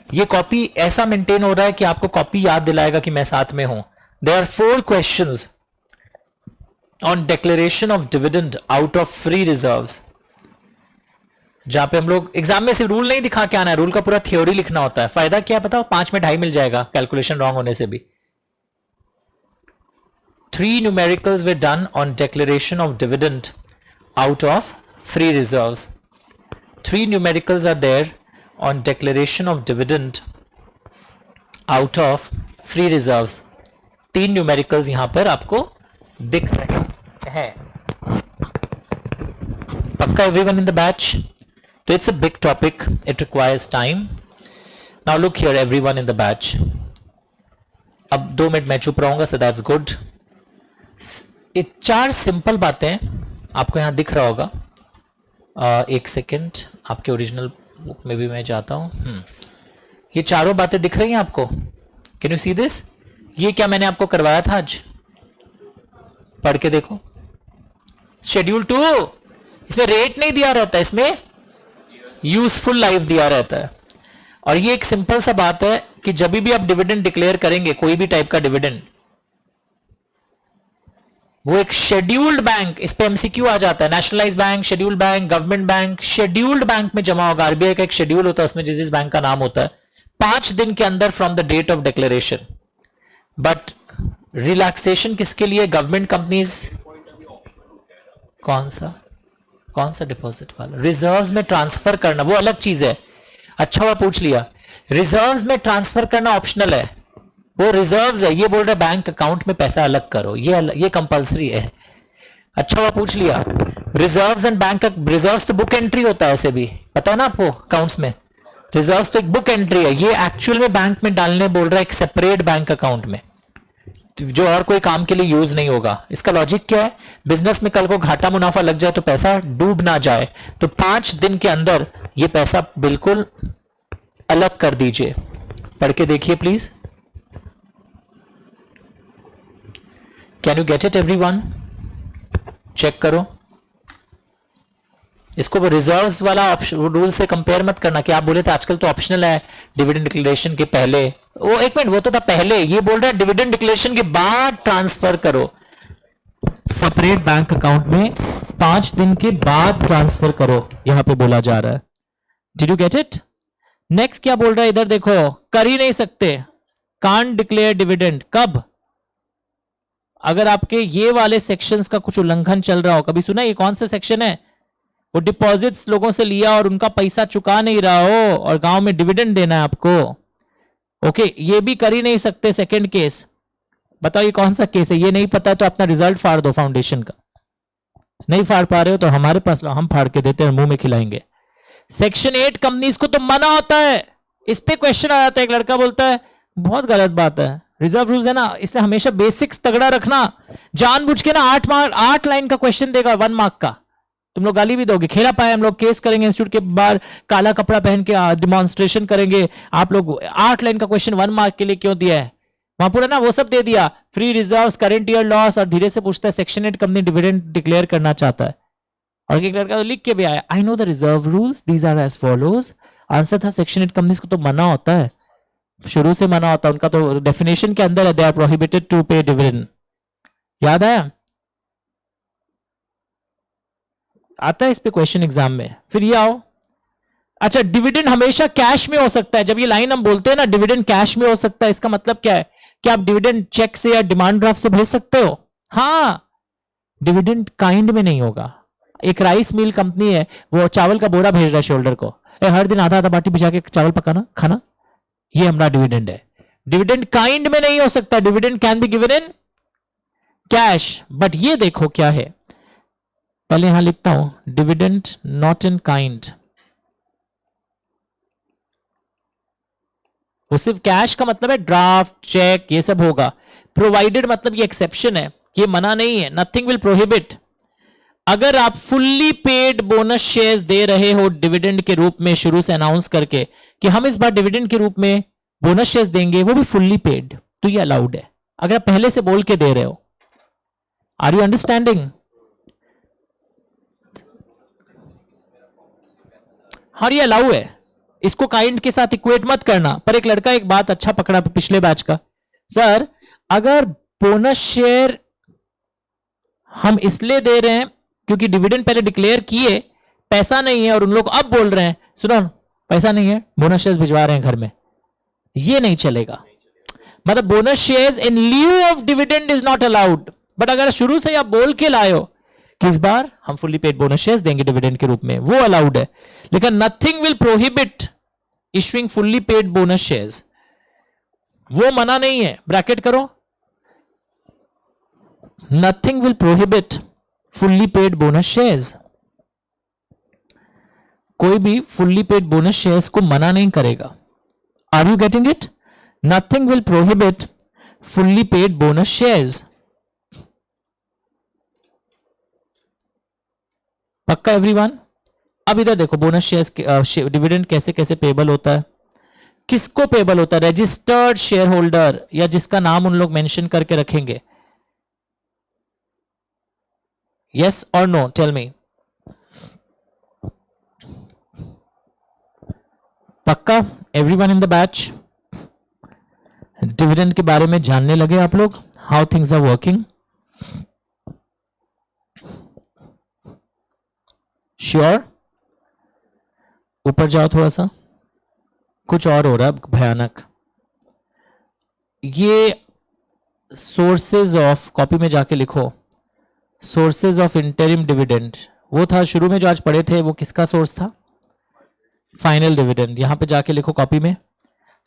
ये कॉपी ऐसा मेंटेन हो रहा है कि आपको कॉपी याद दिलाएगा कि मैं साथ में हूं। There are 4 questions on declaration of dividend out of free reserves, जहां पे हम लोग एग्जाम में सिर्फ रूल नहीं दिखा के आना है, रूल का पूरा थ्योरी लिखना होता है। फायदा क्या बताओ? 5 में 2.5 मिल जाएगा कैलकुलेशन रॉन्ग होने से भी। 3 numericals way done on declaration of dividend out of free reserves. 3 numericals are there on declaration of dividend out of free reserves. 3 numericals यहां पर आपको दिख रहे हैं। पक्का everyone in the batch? तो it's a big topic, it requires time. Now look here everyone in the batch. अब 2 minute मैं चुप रहूंगा, so that's good. 4 सिंपल बातें आपको यहां दिख रहा होगा। एक सेकेंड, आपके ओरिजिनल बुक में भी मैं जाता हूं। ये चारों बातें दिख रही हैं आपको? Can you see this? ये क्या मैंने आपको करवाया था आज? पढ़ के देखो। शेड्यूल 2, इसमें रेट नहीं दिया रहता, इसमें यूजफुल लाइफ दिया रहता है। और ये एक सिंपल सा बात है कि जब भी आप डिविडेंड डिक्लेयर करेंगे, कोई भी टाइप का डिविडेंड, वो एक शेड्यूल्ड बैंक, इस पे एमसीक्यू आ जाता है। Nationalise bank, scheduled bank, government bank, scheduled bank में जमा होगा। आरबीआई का एक शेड्यूल होता है, उसमें जिस बैंक का नाम होता है, 5 दिन के अंदर from the date of declaration. But relaxation किसके लिए? Government companies. कौन सा डिपॉजिट वाला? रिजर्व्स में ट्रांसफर करना वो अलग चीज है। अच्छा हुआ पूछ लिया। रिजर्व्स में ट्रांसफर करना ऑप्शनल है, वो रिजर्व्स है, ये बोल रहा है बैंक अकाउंट में पैसा अलग करो, ये कंपलसरी है। अच्छा हुआ पूछ लिया। रिजर्व्स एंड बैंक, रिजर्व्स तो बुक एंट्री होता है, ऐसे भी पता है ना आपको अकाउंट्स में। रिजर्व्स तो एक बुक एंट्री है, ये एक्चुअल में बैंक में डालने बोल रहा है, एक सेपरेट बैंक अकाउंट में, जो और कोई काम के लिए यूज नहीं होगा। इसका लॉजिक क्या है, बिजनेस में कल को घाटा मुनाफा लग जाए तो पैसा डूब ना जाए, तो 5 दिन के अंदर ये पैसा बिल्कुल अलग कर दीजिए। पढ़ के देखिए please. Can you get it everyone? Check करो इसको। रिजर्व्स वाला रूल से कंपेयर मत करना कि आप बोले थे आजकल तो ऑप्शनल है डिविडेंड डिक्लेरेशन के पहले। वो एक मिनट, वो तो था पहले, ये बोल रहा है डिविडेंड डिक्लेरेशन के बाद ट्रांसफर करो सेपरेट बैंक अकाउंट में, 5 दिन के बाद ट्रांसफर करो, यहां पे बोला जा रहा है। Did you get it? Next क्या बोल रहा है इधर देखो, कर ही नहीं सकते, कांट डिक्लेयर डिविडेंड। कब? अगर आपके ये वाले सेक्शंस का कुछ उल्लंघन चल रहा हो। कभी सुना ये कौन सा सेक्शन है? वो डिपॉजिट्स लोगों से लिया और उनका पैसा चुका नहीं रहा हो और गांव में डिविडेंड देना है आपको। ओके, ये भी कर ही नहीं सकते। सेकंड केस बताओ ये कौन सा केस है? ये नहीं पता तो अपना रिजल्ट फाड़ दो फाउंडेशन का। नहीं फाड़ पा रहे हो तो हमारे पास लो, हम फाड़ के देते हैं, मुंह में खिलाएंगे। सेक्शन 8 कंपनीज को तो मना होता है। इस पे क्वेश्चन आ जाता है, एक लड़का बोलता है बहुत गलत बात है, रिजर्व रूल्स है ना, इसलिए हमेशा बेसिक्स तगड़ा रखना। जानबूझ के ना 8 लाइन का क्वेश्चन देगा 1 मार्क का, तुम लोग गाली भी दोगे। खेला पाए हम लोग, केस करेंगे इंस्टीट्यूट के बाहर, काला कपड़ा पहन के डिमॉन्स्ट्रेशन करेंगे। आप लोग 8 लाइन का क्वेश्चन 1 मार्क के लिए क्यों दिया है? वहां पूरा ना वो सब दे दिया, free reserves, current year loss, और धीरे से पूछता है सेक्शन 8 कंपनी डिविडेंड डिक्लेयर करना चाहता है। और एक लड़का तो लिख के भी आया, I know the reserve rules, these are as follows. Answer था सेक्शन 8 कंपनीज को तो मना होता है, शुरू से मना होता है, उनका तो डेफिनेशन के अंदर है, दे आर प्रोहिबिटेड टू पे डिविडेंड। याद आया? आता है इस पे क्वेश्चन एग्जाम में। फिर ये आओ, अच्छा डिविडेंड हमेशा कैश में हो सकता है। जब ये लाइन हम बोलते हैं ना डिविडेंड कैश में हो सकता है, इसका मतलब क्या है कि आप डिविडेंड चेक से या डिमांड ड्राफ्ट से भेज सकते हो। हाँ, डिविडेंड काइंड में नहीं होगा। एक राइस मिल कंपनी है, वो चावल का बोरा भेज रहा है शोल्डर को, हर दिन आधा आधा बाटी भिजा के चावल पकाना खाना, ये हमारा डिविडेंड है। डिविडेंड काइंड में नहीं हो सकता, dividend can be given in cash. But ये देखो क्या है, पहले यहां लिखता हूं डिविडेंड नॉट इन काइंड। वो सिर्फ कैश का मतलब है ड्राफ्ट, चेक, ये सब होगा। प्रोवाइडेड मतलब ये एक्सेप्शन है, ये मना नहीं है, नथिंग विल प्रोहिबिट। अगर आप फुल्ली पेड बोनस शेयर्स दे रहे हो डिविडेंड के रूप में, शुरू से अनाउंस करके कि हम इस बार डिविडेंड के रूप में बोनस शेयर्स देंगे, वो भी फुल्ली पेड, तो ये अलाउड है। अगर आप पहले से बोल के दे रहे हो, आर यू अंडरस्टैंडिंग? हाँ, ये अलाउ है, इसको काइंड के साथ इक्वेट मत करना। पर एक लड़का एक बात अच्छा पकड़ा पिछले बैच का, सर अगर बोनस शेयर हम इसलिए दे रहे हैं क्योंकि डिविडेंड पहले डिक्लेयर किए, पैसा नहीं है, और उन लोग अब बोल रहे हैं सुनो पैसा नहीं है, बोनस शेयर्स भिजवा रहे हैं घर में, ये नहीं चलेगा। मतलब bonus shares in lieu of dividend is not allowed. But अगर शुरू से आप बोल के लाए हो कि इस बार हम फुल्ली पेड बोनस शेयर्स देंगे डिविडेंड के रूप में, वो अलाउड है। लेकिन nothing will prohibit issuing fully paid bonus shares, वो मना नहीं है। ब्रैकेट करो, nothing will prohibit fully paid bonus shares. कोई भी फुल्ली पेड बोनस शेयर्स को मना नहीं करेगा। Are you getting it? Nothing will prohibit fully paid bonus shares. पक्का एवरीवन? अब इधर देखो बोनस शेयर्स डिविडेंड कैसे कैसे पेबल होता है, किसको पेबल होता है? रजिस्टर्ड शेयर होल्डर, या जिसका नाम उन लोग मेंशन करके रखेंगे। यस और नो, टेल मी। पक्का everyone in the batch dividend के बारे में जानने लगे आप लोग, how things are working? Sure? ऊपर जाओ थोड़ा सा, कुछ और हो रहा है भयानक। ये सोर्सेज ऑफ, कॉपी में जाके लिखो, सोर्सेज ऑफ इंटरिम डिविडेंड, वो था शुरू में जो आज पढ़े थे, वो किसका सोर्स था? Final dividend. यहां पे जाके लिखो कॉपी में,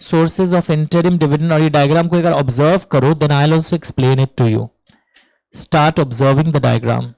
सोर्सेज ऑफ इंटरिम डिविडेंड, और ये डायग्राम को अगर ऑब्जर्व करो then I will also explain it to you. Start observing the diagram.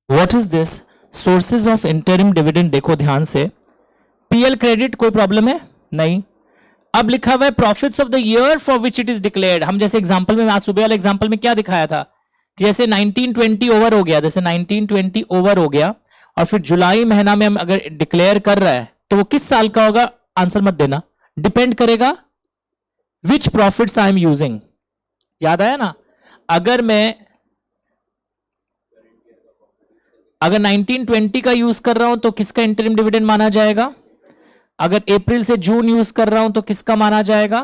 What is this? Sources of interim dividend. देखो ध्यान से, पीएल क्रेडिट कोई प्रॉब्लम है नहीं. अब लिखा हुआ है profits of the year for which it is declared. हम जैसे एग्जांपल में, आज सुबह वाले एग्जांपल में क्या दिखाया था कि जैसे 1920 ओवर हो गया, जैसे 1920 ओवर हो गया और फिर जुलाई महीना में हम अगर डिक्लेयर कर रहा है तो वो किस साल का होगा? आंसर मत देना, डिपेंड करेगा विच प्रॉफिट्स आई एम यूजिंग. याद आया ना? अगर मैं अगर 1920 का यूज कर रहा हूं तो किसका इंटरिम डिविडेंड माना जाएगा? अगर अप्रैल से जून यूज कर रहा हूं तो किसका माना जाएगा?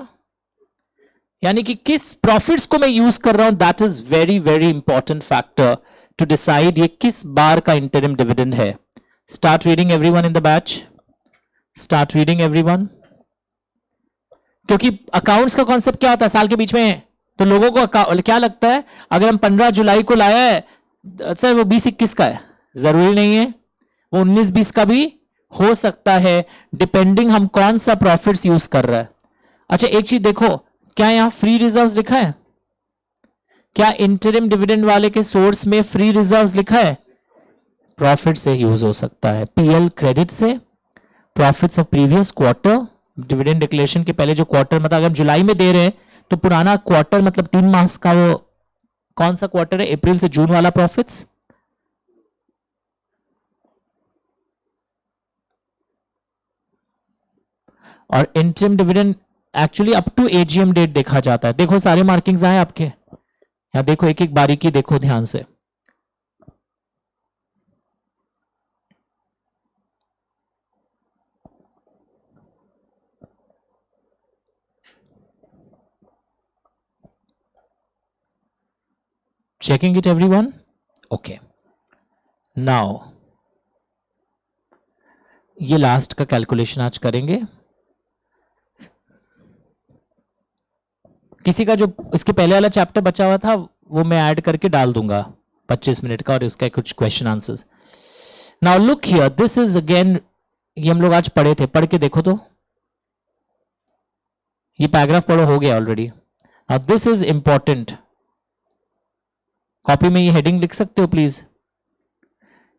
यानी कि किस प्रॉफिट्स को मैं यूज कर रहा हूं, that is very very important factor to decide ये किस बार का इंटरिम डिविडेंड है. Start reading everyone in the batch. Start reading everyone. क्योंकि अकाउंट्स का कॉन्सेप्ट क्या होता है? साल के बीच में तो लोगों को क्या लगता है, अगर हम 15 जुलाई को लाया है सर वो 20-21 का है. जरूरी नहीं है, वो 19-20 का भी हो सकता है, डिपेंडिंग हम कौन सा प्रॉफिट्स यूज कर रहा है. अच्छा एक चीज देखो, क्या यहां फ्री रिजर्व्स लिखा है? क्या इंटरिम डिविडेंड वाले के सोर्स में फ्री रिजर्व्स लिखा है? प्रॉफिट से यूज हो सकता है, पीएल क्रेडिट से, profits of previous quarter. Dividend declaration के पहले जो क्वार्टर, मतलब अगर जुलाई में दे रहे हैं तो पुराना क्वार्टर मतलब 3 मास का, वो कौन सा क्वार्टर है? अप्रैल से जून वाला प्रॉफिट्स. और interim dividend actually up to AGM date देखा जाता है. देखो सारे मार्किंग्स आए आपके यहां, देखो एक एक बारीकी देखो ध्यान से. Checking it everyone. Okay, now ये लास्ट का कैलकुलेशन आज करेंगे. किसी का जो इसके पहले वाला चैप्टर बचा हुआ था वो मैं ऐड करके डाल दूंगा 25 मिनट का, और इसका कुछ question answers. Now look here, this is again, ये हम लोग आज पढ़े थे, पढ़ के देखो तो. ये पैराग्राफ पढ़ो, हो गया already. Now this is important. Copy में ये हेडिंग लिख सकते हो प्लीज.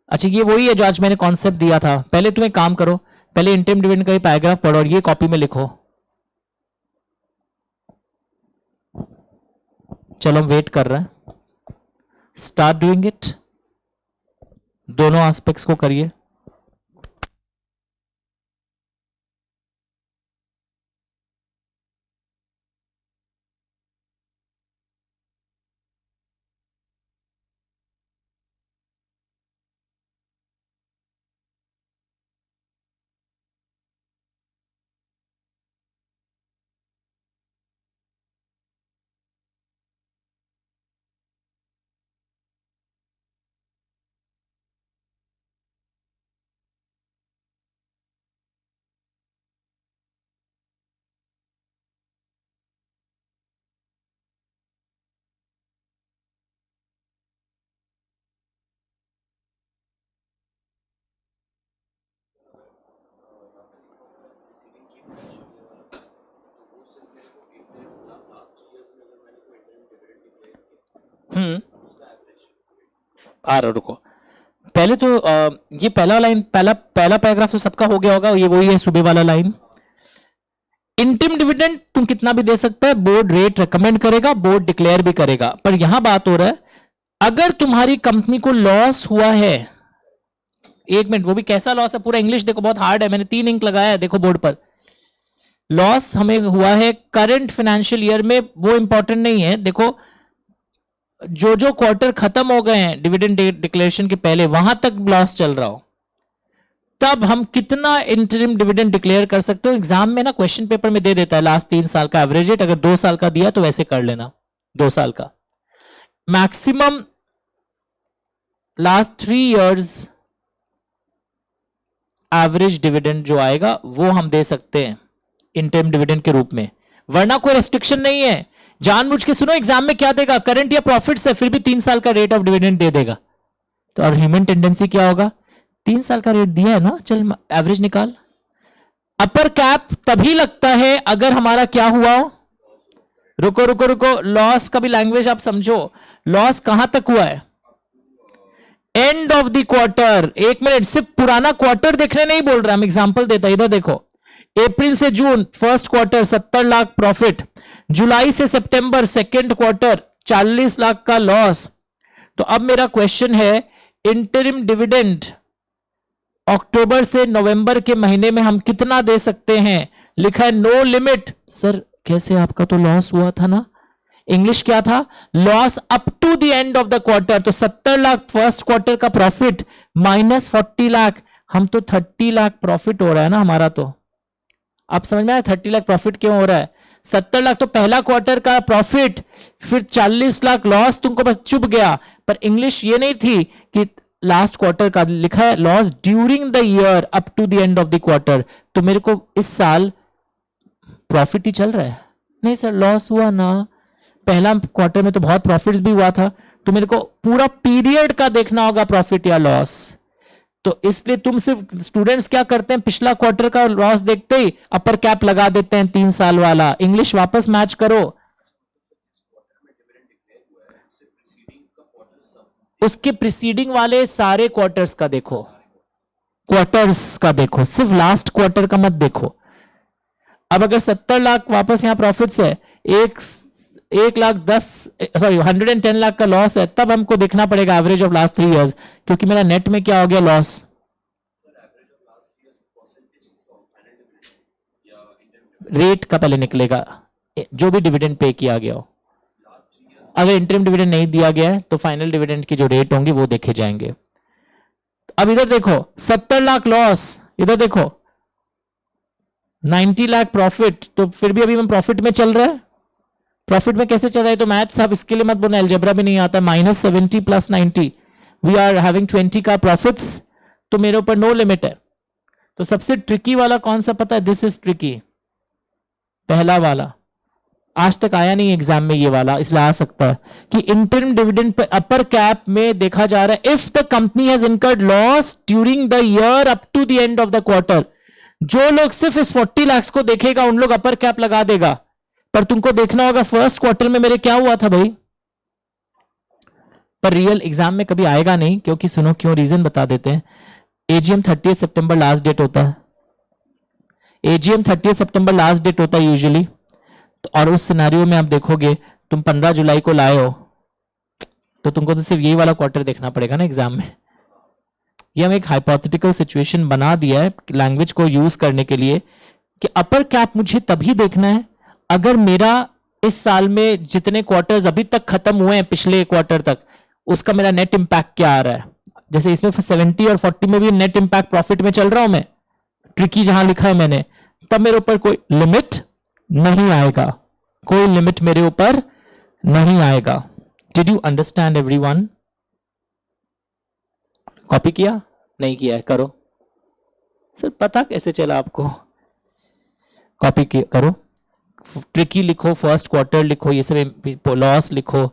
अच्छा ये वही है जो आज मैंने कॉन्सेप्ट दिया था. पहले तुम एक काम करो, पहले इंटरिम डिविडेंड का ये पैराग्राफ पढ़ो और ये कॉपी में लिखो. चलो हम वेट कर रहे हैं. Start doing it. दोनों एस्पेक्ट्स को करिए.
आ रहा, रुको। पहले तो ये पहला लाइन, पहला पहला पैराग्राफ तो सबका हो गया होगा, ये वही है सुबह वाला लाइन। इंटरिम डिविडेंड तुम कितना भी दे सकते हैं, बोर्ड रेट रिकमेंड करेगा, बोर्ड डिक्लेयर भी करेगा। पर यहां बात हो रहा है अगर तुम्हारी कंपनी को लॉस हुआ है, एक मिनट, वो भी कैसा लॉस है, पूरा इंग्लिश देखो, बहुत हार्ड है, मैंने 3 इंक लगाया है, देखो बोर्ड पर। लॉस हमें हुआ है करंट फाइनेंशियल ईयर में, वो इंपॉर्टेंट नहीं है। देखो जो जो क्वार्टर खत्म हो गए हैं डिविडेंड डिक्लेरेशन के पहले, वहां तक लॉस चल रहा हो, तब हम कितना इंटरिम डिविडेंड डिक्लेयर कर सकते हो। एग्जाम में ना क्वेश्चन पेपर में दे देता है लास्ट 3 साल का एवरेज रेट, अगर 2 साल का दिया तो वैसे कर लेना, 2 साल का। Maximum last 3 years average dividend जो आएगा वो हम दे सकते हैं इंटरिम डिविडेंड के रूप में, वरना कोई रेस्ट्रिक्शन नहीं है। जानबूझ के सुनो, एग्जाम में क्या देगा, करंट या प्रॉफिट्स है, फिर भी 3 साल का रेट ऑफ डिविडेंड दे देगा। तो और ह्यूमन टेंडेंसी क्या होगा, 3 साल का रेट दिया है ना, चल एवरेज निकाल। अपर कैप तभी लगता है अगर हमारा क्या हुआ हो, रुको रुको रुको, लॉस का भी लैंग्वेज आप समझो। लॉस कहां तक हुआ है, एंड ऑफ द क्वार्टर। एक मिनट, सिर्फ पुराना क्वार्टर देखने नहीं बोल रहा, हम एग्जांपल देता, इधर देखो, अप्रैल से जून फर्स्ट क्वार्टर 70 लाख प्रॉफिट, जुलाई से सितंबर सेकेंड क्वार्टर 40 लाख का लॉस। तो अब मेरा क्वेश्चन है, इंटरिम डिविडेंड अक्टूबर से नवंबर के महीने में हम कितना दे सकते हैं। लिखा है नो लिमिट। सर कैसे, आपका तो लॉस हुआ था ना, इंग्लिश क्या था, loss up to the end of the quarter. तो 70 लाख फर्स्ट क्वार्टर का प्रॉफिट माइनस 40 लाख, हम तो 30 लाख प्रॉफिट हो रहा है ना हमारा। तो आप समझ में आया 30 लाख प्रॉफिट क्यों हो रहा है। 70 लाख तो पहला क्वार्टर का प्रॉफिट, फिर 40 लाख लॉस, तुमको बस चुप गया। पर इंग्लिश ये नहीं थी कि लास्ट क्वार्टर का, लिखा है loss during the year up to the end of the quarter. तो मेरे को इस साल प्रॉफिट ही चल रहा है, नहीं सर लॉस हुआ ना, पहला क्वार्टर में तो बहुत प्रॉफिट्स भी हुआ था। तो मेरे को पूरा पीरियड का देखना होगा प्रॉफिट या लॉस। तो इसलिए तुम सिर्फ स्टूडेंट्स क्या करते हैं, पिछला क्वार्टर का लॉस देखते ही अपर कैप लगा देते हैं 3 साल वाला। इंग्लिश वापस मैच करो, उसके प्रीसीडिंग वाले सारे क्वार्टर्स का देखो, क्वार्टर्स का देखो, सिर्फ लास्ट क्वार्टर का मत देखो। अब अगर 70 लाख वापस यहां प्रॉफिट्स है, 110 लाख का लॉस है, तब हमको देखना पड़ेगा एवरेज ऑफ लास्ट 3 इयर्स, क्योंकि मेरा नेट में क्या हो गया लॉस। रेट का पहले निकलेगा जो भी डिविडेंड पे किया गया हो। अगर इंटरिम डिविडेंड नहीं दिया गया है तो फाइनल डिविडेंड की जो रेट होंगे वो देखे जाएंगे। अब इधर देखो 70 लाख लॉस, इधर देखो 90 लाख प्रॉफिट, तो फिर भी अभी हम प्रॉफिट में चल रहा है। प्रॉफिट में कैसे चल रहा है, तो मैथ्स आप इसके लिए मत बोलना, अलजेब्रा भी नहीं आता। -70 + 90, वी आर हैविंग 20 का प्रॉफिट्स, तो मेरे ऊपर नो लिमिट है। तो सबसे ट्रिकी वाला कौन सा पता है, दिस इज ट्रिकी, पहला वाला आज तक आया नहीं एग्जाम में ये वाला, इसलिए आ सकता है कि interim dividend pay upper cap में देखा जा रहा है, if the company has incurred loss during the year up to the end of the quarter. जो लोग सिर्फ इस 40 लाख को देखेगा उन लोग अपर कैप लगा देगा, पर तुमको देखना होगा फर्स्ट क्वार्टर में मेरे क्या हुआ था भाई। पर रियल एग्जाम में कभी आएगा नहीं, क्योंकि सुनो क्यों, रीजन बता देते हैं। एजीएम 30 सितंबर लास्ट डेट होता है, एजीएम 30 सितंबर लास्ट डेट होता है यूजुअली। और उस सिनारियो में आप देखोगे तुम 15 जुलाई को लाए हो, तो तुमको तो सिर्फ यही वाला क्वार्टर देखना पड़ेगा ना एग्जाम में। ये हम एक हाइपोथेटिकल सिचुएशन बना दिया है लैंग्वेज को यूज करने के लिए, कि अपर कैप मुझे तभी देखना है अगर मेरा इस साल में जितने क्वार्टर्स अभी तक खत्म हुए हैं पिछले क्वार्टर तक, उसका मेरा नेट इंपैक्ट क्या आ रहा है। जैसे इसमें 70 और 40 में भी नेट इंपैक्ट प्रॉफिट में चल रहा हूं मैं, ट्रिकी जहां लिखा है मैंने, तब मेरे ऊपर कोई लिमिट नहीं आएगा, कोई लिमिट मेरे ऊपर नहीं आएगा। Did you understand everyone? Copy किया नहीं किया है, करो। सर पता कैसे चला आपको, कॉपी करो, ट्रिकी लिखो, फर्स्ट क्वार्टर लिखो, ये सब लॉस लिखो,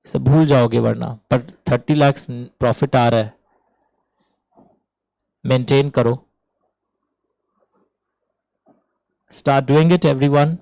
सब भूल जाओगे वरना। पर 30 लाख प्रॉफिट आ रहा है, मेंटेन करो। Start doing it everyone.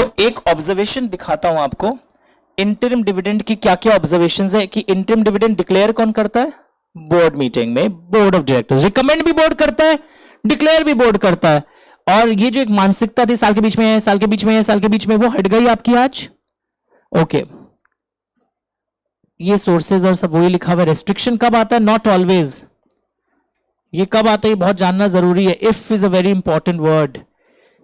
तो एक ऑब्जर्वेशन दिखाता हूं आपको, इंटरिम डिविडेंड की क्या क्या ऑब्जर्वेशंस है कि इंटरिम डिविडेंड डिक्लेयर कौन करता है? बोर्ड मीटिंग में बोर्ड ऑफ डायरेक्टर्स, रिकमेंड भी बोर्ड करता है, डिक्लेयर भी बोर्ड करता है। और ये जो एक मानसिकता थी साल के बीच में है, साल के बीच में है, साल के बीच में, वो हट गई आपकी आज। ओके, ये सोर्सेज और सब वही लिखा हुआ है। रेस्ट्रिक्शन कब आता है? Not always. ये कब आता है? ये बहुत जानना जरूरी है। If is a very important word,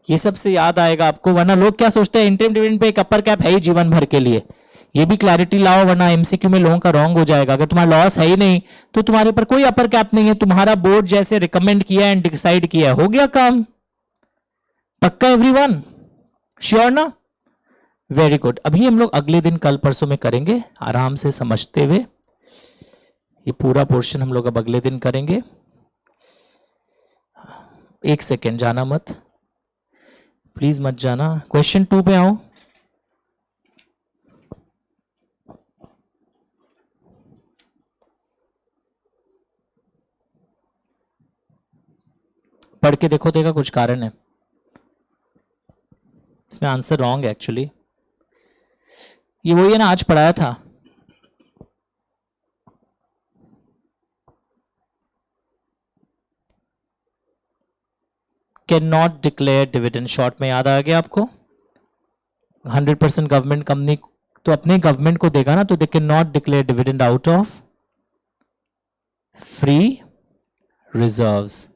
ये सबसे याद आएगा आपको, वरना लोग क्या सोचते हैं इंटरिम डिविडेंड पे एक अपर कैप है ही जीवन भर के लिए। ये भी क्लैरिटी लाओ, वरना एमसीक्यू में लोगों का रॉन्ग हो जाएगा। अगर तुम्हारा लॉस है ही नहीं तो तुम्हारे ऊपर कोई अपर कैप नहीं है, तुम्हारा बोर्ड जैसे रिकमेंड किया एंड डिसाइड किया, हो गया काम। पक्का एवरीवन? श्योर ना? Very good. अभी हम लोग अगले दिन कल परसों में करेंगे, आराम से समझते हुए। ये पूरा पोर्शन हम लोग अब अगले दिन करेंगे। एक सेकेंड, जाना मत, प्लीज मत जाना। क्वेश्चन 2 पे आओ। पढ़ के देखो, देखा कुछ कारण है इसमें, आंसर रॉन्ग है एक्चुअली। ये वही है ना, आज पढ़ाया था। Can not declare dividend, short में याद आ गया आपको। 100% गवर्नमेंट कंपनी तो अपने गवर्नमेंट को देगा ना, तो they can not declare dividend out of free reserves.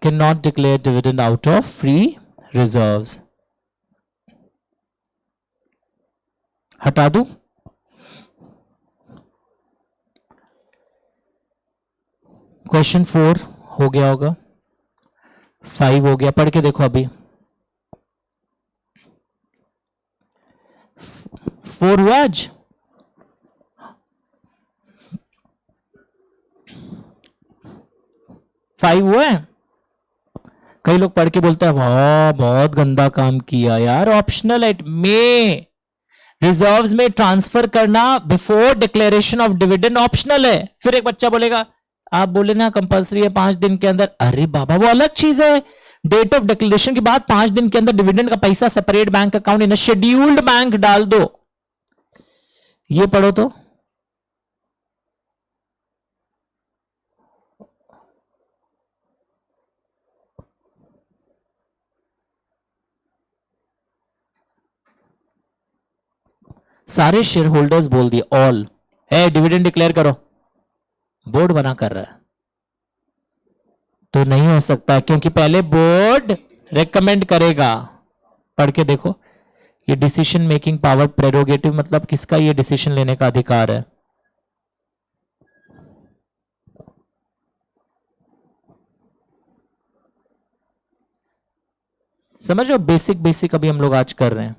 Can not declare dividend out of free reserves. हटा दूं? क्वेश्चन 4 हो गया होगा, 5 हो गया, पढ़ के देखो अभी। 4 हुआ आज? फाइव हुआ है? कई लोग पढ़ के बोलते हैं वाह बहुत गंदा काम किया यार। ऑप्शनल एट मे, रिजर्व्स में ट्रांसफर करना before declaration of dividend optional है। फिर एक बच्चा बोलेगा, आप बोले ना कंपलसरी है 5 दिन के अंदर। अरे बाबा वो अलग चीज है, डेट ऑफ डिक्लेरेशन के बाद 5 दिन के अंदर डिविडेंड का पैसा separate bank account in scheduled bank डाल दो। ये पढ़ो तो। सारे शेयर होल्डर्स बोल दिए, ऑल है डिविडेंड डिक्लेयर करो, बोर्ड बना कर रहा है तो नहीं हो सकता, क्योंकि पहले बोर्ड रेकमेंड करेगा। पढ़ के देखो, ये डिसीजन मेकिंग पावर प्रेरोगेटिव मतलब किसका ये डिसीजन लेने का अधिकार है? समझो, बेसिक बेसिक अभी हम लोग आज कर रहे हैं।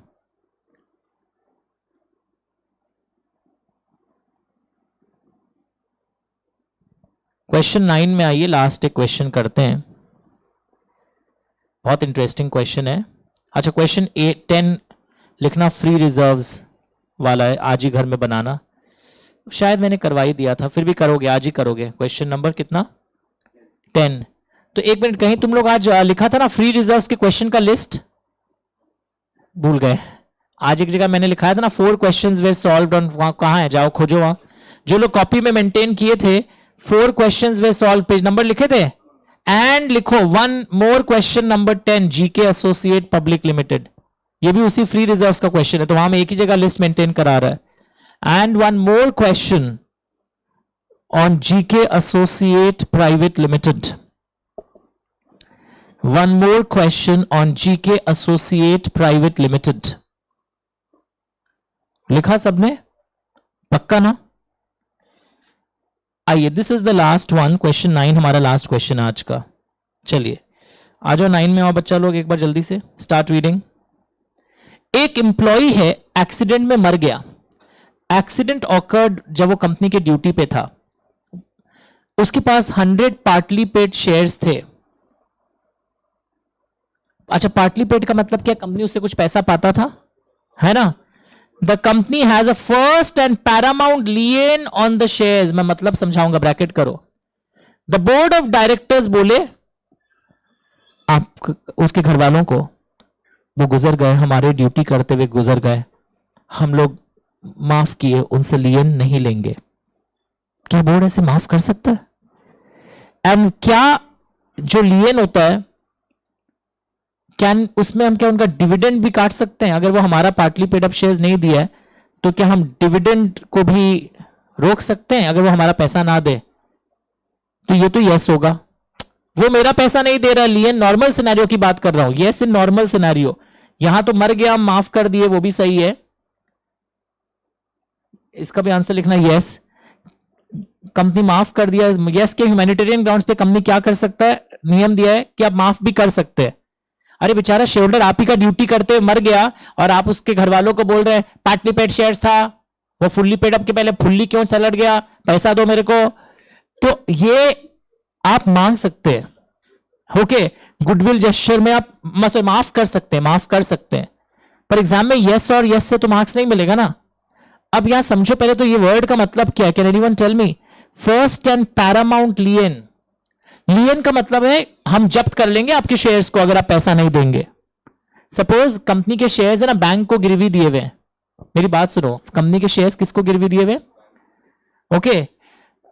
क्वेश्चन 9 में आइए, लास्ट एक क्वेश्चन करते हैं, बहुत इंटरेस्टिंग क्वेश्चन है। अच्छा, क्वेश्चन 10 लिखना फ्री रिजर्व्स वाला है, आज ही घर में बनाना। शायद मैंने करवा ही दिया था, फिर भी करोगे, आज ही करोगे। क्वेश्चन नंबर कितना? 10। तो एक मिनट, कहीं तुम लोग आज लिखा था ना फ्री रिजर्व्स के क्वेश्चन का लिस्ट, भूल गए? आज एक जगह मैंने लिखाया था ना 4 क्वेश्चंस वे सॉल्व्ड ऑन, वहां कहां है? जाओ खोजो वहां। जो लोग कॉपी में मेंटेन किए थे, 4 क्वेश्चंस वे सॉल्व, पेज नंबर लिखे थे, एंड लिखो 1 more question number 10 GK associate public limited. ये भी उसी फ्री रिजर्व्स का क्वेश्चन है, तो वहां में एक ही जगह लिस्ट मेंटेन करा रहा है। And 1 more question on GK associate private limited. 1 more question on GK Associate Private Limited। लिखा सबने? पक्का ना? आइए, this is the last one, question 9 हमारा लास्ट क्वेश्चन आज का। चलिए आ जाओ 9 में आओ बच्चा लोग, एक बार जल्दी से स्टार्ट रीडिंग। एक एम्प्लॉय है, एक्सीडेंट में मर गया। एक्सीडेंट ऑकर्ड जब वो कंपनी के ड्यूटी पे था। उसके पास 100 पार्टली पेड शेयर्स थे। अच्छा, पार्टली पेड का मतलब क्या? कंपनी उससे कुछ पैसा पाता था, है ना? The company has a first and paramount lien on the shares. मैं मतलब समझाऊंगा, ब्रैकेट करो। द बोर्ड ऑफ डायरेक्टर्स बोले आप उसके घर वालों को, वो गुजर गए, हमारे ड्यूटी करते हुए गुजर गए, हम लोग माफ किए, उनसे लियन नहीं लेंगे। क्या बोर्ड ऐसे माफ कर सकता है? एंड क्या जो लियन होता है, क्या उसमें हम क्या उनका डिविडेंड भी काट सकते हैं? अगर वो हमारा पार्टली पेड अप शेयर्स नहीं दिया है तो क्या हम डिविडेंड को भी रोक सकते हैं अगर वो हमारा पैसा ना दे? तो ये तो यस होगा। वो मेरा पैसा नहीं दे रहा है, लियन नॉर्मल सिनेरियो की बात कर रहा हूं, यस इन नॉर्मल सिनेरियो। यहां तो मर गया, माफ कर दिए, वो भी सही है। इसका भी आंसर लिखना यस, कंपनी माफ कर दिया। यस के ह्यूमैनिटेरियन ग्राउंड्स पे कंपनी क्या कर सकता है? नियम दिया है कि आप माफ भी कर सकते हैं। अरे बेचारा शेयर होल्डर आप ही का ड्यूटी करते हुए मर गया और आप उसके घर वालों को बोल रहे हैं पार्टली पेड शेयर्स था, वो फुल्ली पेड अप के पहले फुल्ली क्यों चलट गया, पैसा दो मेरे को। तो ये आप मांग सकते हैं। ओके, गुडविल जेस्चर में आप माफ कर सकते हैं, माफ कर सकते हैं, पर एग्जाम में यस और यस से तो मार्क्स नहीं मिलेगा ना। अब यहां समझो पहले तो ये वर्ड का मतलब क्या है। Can anyone tell me? First and paramount lien. Lien का मतलब है हम जब्त कर लेंगे आपके शेयर्स को अगर आप पैसा नहीं देंगे। सपोज कंपनी के शेयर्स है ना, बैंक को गिरवी दिए हुए। मेरी बात सुनो, कंपनी के शेयर्स किसको गिरवी दिए हुए? ओके,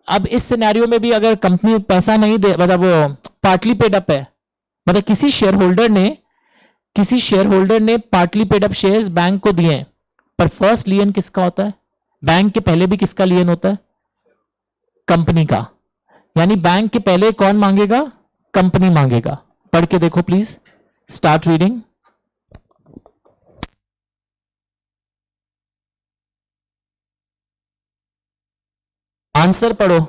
अब इस सिनेरियो में भी अगर कंपनी पैसा नहीं दे, मतलब वो पार्टली पेड अप है, मतलब किसी शेयर होल्डर ने partly paid up shares bank को दिए, पर फर्स्ट लियन किसका होता है? बैंक के पहले भी किसका लियन होता है? कंपनी का। यानी बैंक के पहले कौन मांगेगा? कंपनी मांगेगा। पढ़ के देखो प्लीज, स्टार्ट रीडिंग। आंसर पढ़ो।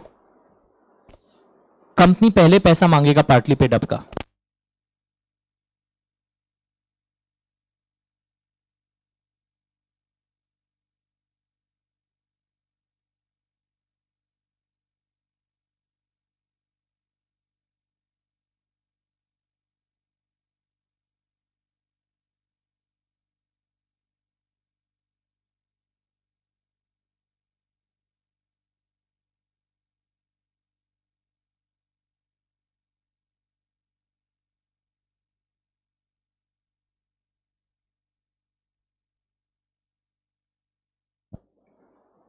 कंपनी पहले पैसा मांगेगा पार्टली पेड अप का।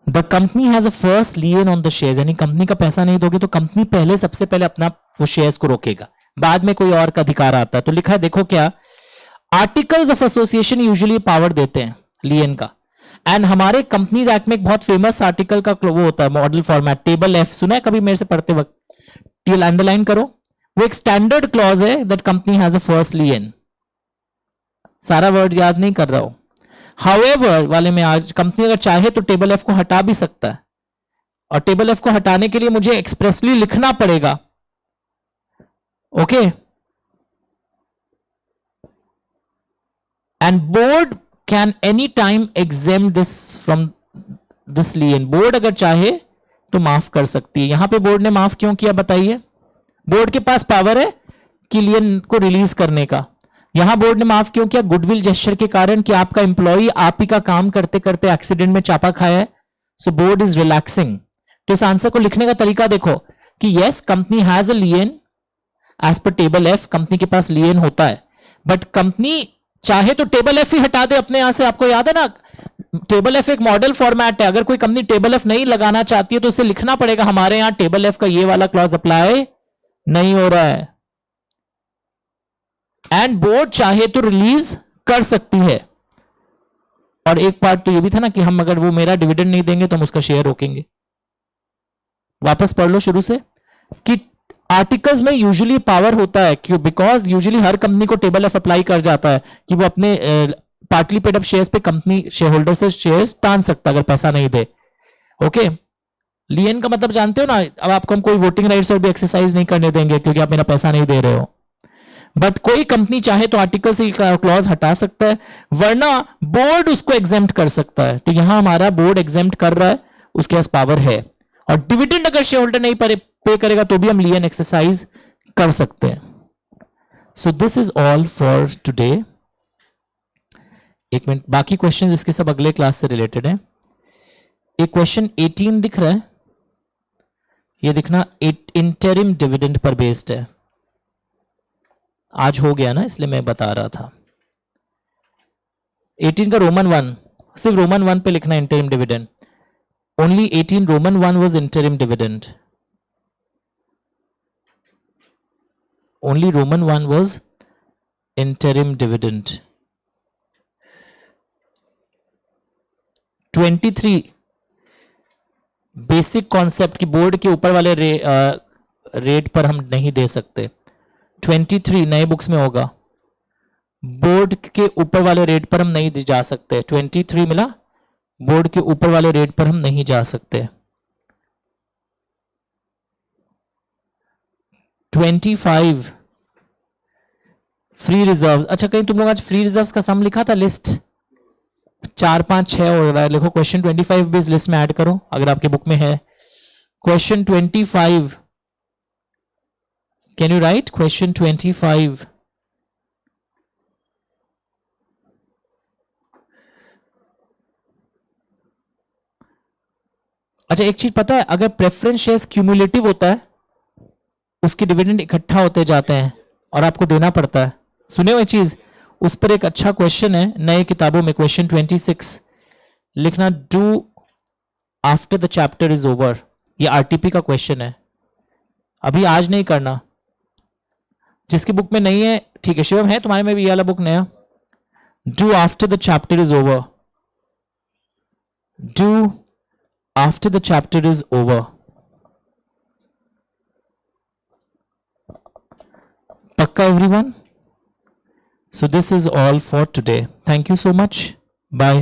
The company has a first lien on the shares, यानी कंपनी का पैसा नहीं दोगे तो कंपनी पहले सबसे पहले अपना वो शेयर्स को रोकेगा, बाद में कोई और का अधिकार आता है। तो लिखा है देखो क्या, articles of association usually power देते हैं लियन का। एंड हमारे कंपनीज एक्ट में एक बहुत फेमस आर्टिकल का वो होता है मॉडल फॉर्मेट, टेबल एफ, सुना है कभी मेरे से पढ़ते वक्त? अंडरलाइन करो। वो एक स्टैंडर्ड क्लॉज है that company has a first lien. सारा वर्ड याद नहीं कर रहा हूं। हाउएवर वाले में आज कंपनी अगर चाहे तो टेबल एफ को हटा भी सकता है, और टेबल एफ को हटाने के लिए मुझे एक्सप्रेसली लिखना पड़ेगा। Okay, and board can any time exempt this from this lien. Board अगर चाहे तो माफ कर सकती है। यहां पे बोर्ड ने माफ क्यों किया बताइए? बोर्ड के पास पावर है कि लियन को रिलीज करने का। यहां बोर्ड ने माफ क्यों किया? गुडविल जेस्चर के कारण कि आपका एम्प्लॉई आप ही का काम करते करते एक्सीडेंट में चापा खाया है, सो बोर्ड इज रिलैक्सिंग। तो इस आंसर को लिखने का तरीका देखो कि yes company has a lien as per table F, company के पास लियन होता है, बट कंपनी चाहे तो टेबल एफ ही हटा दे अपने यहां से। आपको याद है ना, टेबल एफ एक मॉडल फॉर्मेट है। अगर कोई कंपनी टेबल एफ नहीं लगाना चाहती है तो उसे लिखना पड़ेगा हमारे यहां टेबल एफ का ये वाला क्लॉज अप्लाई नहीं हो रहा है। एंड बोर्ड चाहे तो रिलीज कर सकती है। और एक पार्ट तो ये भी था ना कि हम अगर वो मेरा डिविडेंड नहीं देंगे तो हम उसका शेयर रोकेंगे। वापस पढ़ लो शुरू से कि आर्टिकल्स में यूजुअली पावर होता है, क्यों? बिकॉज यूजुअली हर कंपनी को टेबल एफ अप्लाई कर जाता है कि वो अपने पार्टली पेड अप शेयर्स पे कंपनी शेयर होल्डर से शेयर्स टान सकता अगर पैसा नहीं दे। ओके, लियन का मतलब जानते हो ना? अब आपको हम कोई वोटिंग राइट्स और भी एक्सरसाइज नहीं करने देंगे क्योंकि आप मेरा पैसा नहीं दे रहे हो। बट कोई कंपनी चाहे तो आर्टिकल से क्लॉज हटा सकता है, वरना बोर्ड उसको एग्जेम्प्ट कर सकता है। तो यहां हमारा बोर्ड एग्जेम्प्ट कर रहा है, उसके पास पावर है। और डिविडेंड अगर शेयर होल्डर नहीं पे करेगा तो भी हम लियन एक्सरसाइज कर सकते हैं। So this is all for today. एक मिनट, बाकी क्वेश्चंस इसके सब अगले क्लास से रिलेटेड है। एक क्वेश्चन 18 दिख रहा है, ये दिखना इंटरिम डिविडेंड पर बेस्ड है। आज हो गया ना, इसलिए मैं बता रहा था। 18 का रोमन 1, सिर्फ रोमन 1 पे लिखना interim dividend. Only 18 Roman 1 was interim dividend. Only Roman 1 was interim dividend. 23 basic concept की बोर्ड के ऊपर वाले रेट पर हम नहीं दे सकते. 23 नए बुक्स में होगा. बोर्ड के ऊपर वाले रेट पर हम नहीं जा सकते. 23 मिला. बोर्ड के ऊपर वाले रेट पर हम नहीं जा सकते. 25 फ्री रिजर्व. अच्छा, कहीं तुम लोग आज फ्री रिजर्व्स का सम लिखा था? लिस्ट 4 5 6 हो रहा है. लिखो क्वेश्चन 25 भी इस लिस्ट में ऐड करो अगर आपके बुक में है. Question 25, can you right question 25? अच्छा, एक चीज पता है, अगर प्रेफरेंस शेयर्स क्यूमुलेटिव होता है, उसके डिविडेंड इकट्ठा होते जाते हैं और आपको देना पड़ता है. सुने हो ये चीज? उस पर एक अच्छा क्वेश्चन है नए किताबों में. क्वेश्चन 26 लिखना, do after the chapter is over. ये आरटीपी का क्वेश्चन है. अभी आज नहीं करना. जिसकी बुक में नहीं है, ठीक है. शिवम है तुम्हारे में भी ये वाला बुक नया? Do after the chapter is over. Do after the chapter is over. पक्का everyone? So this is all for today. Thank you so much. Bye.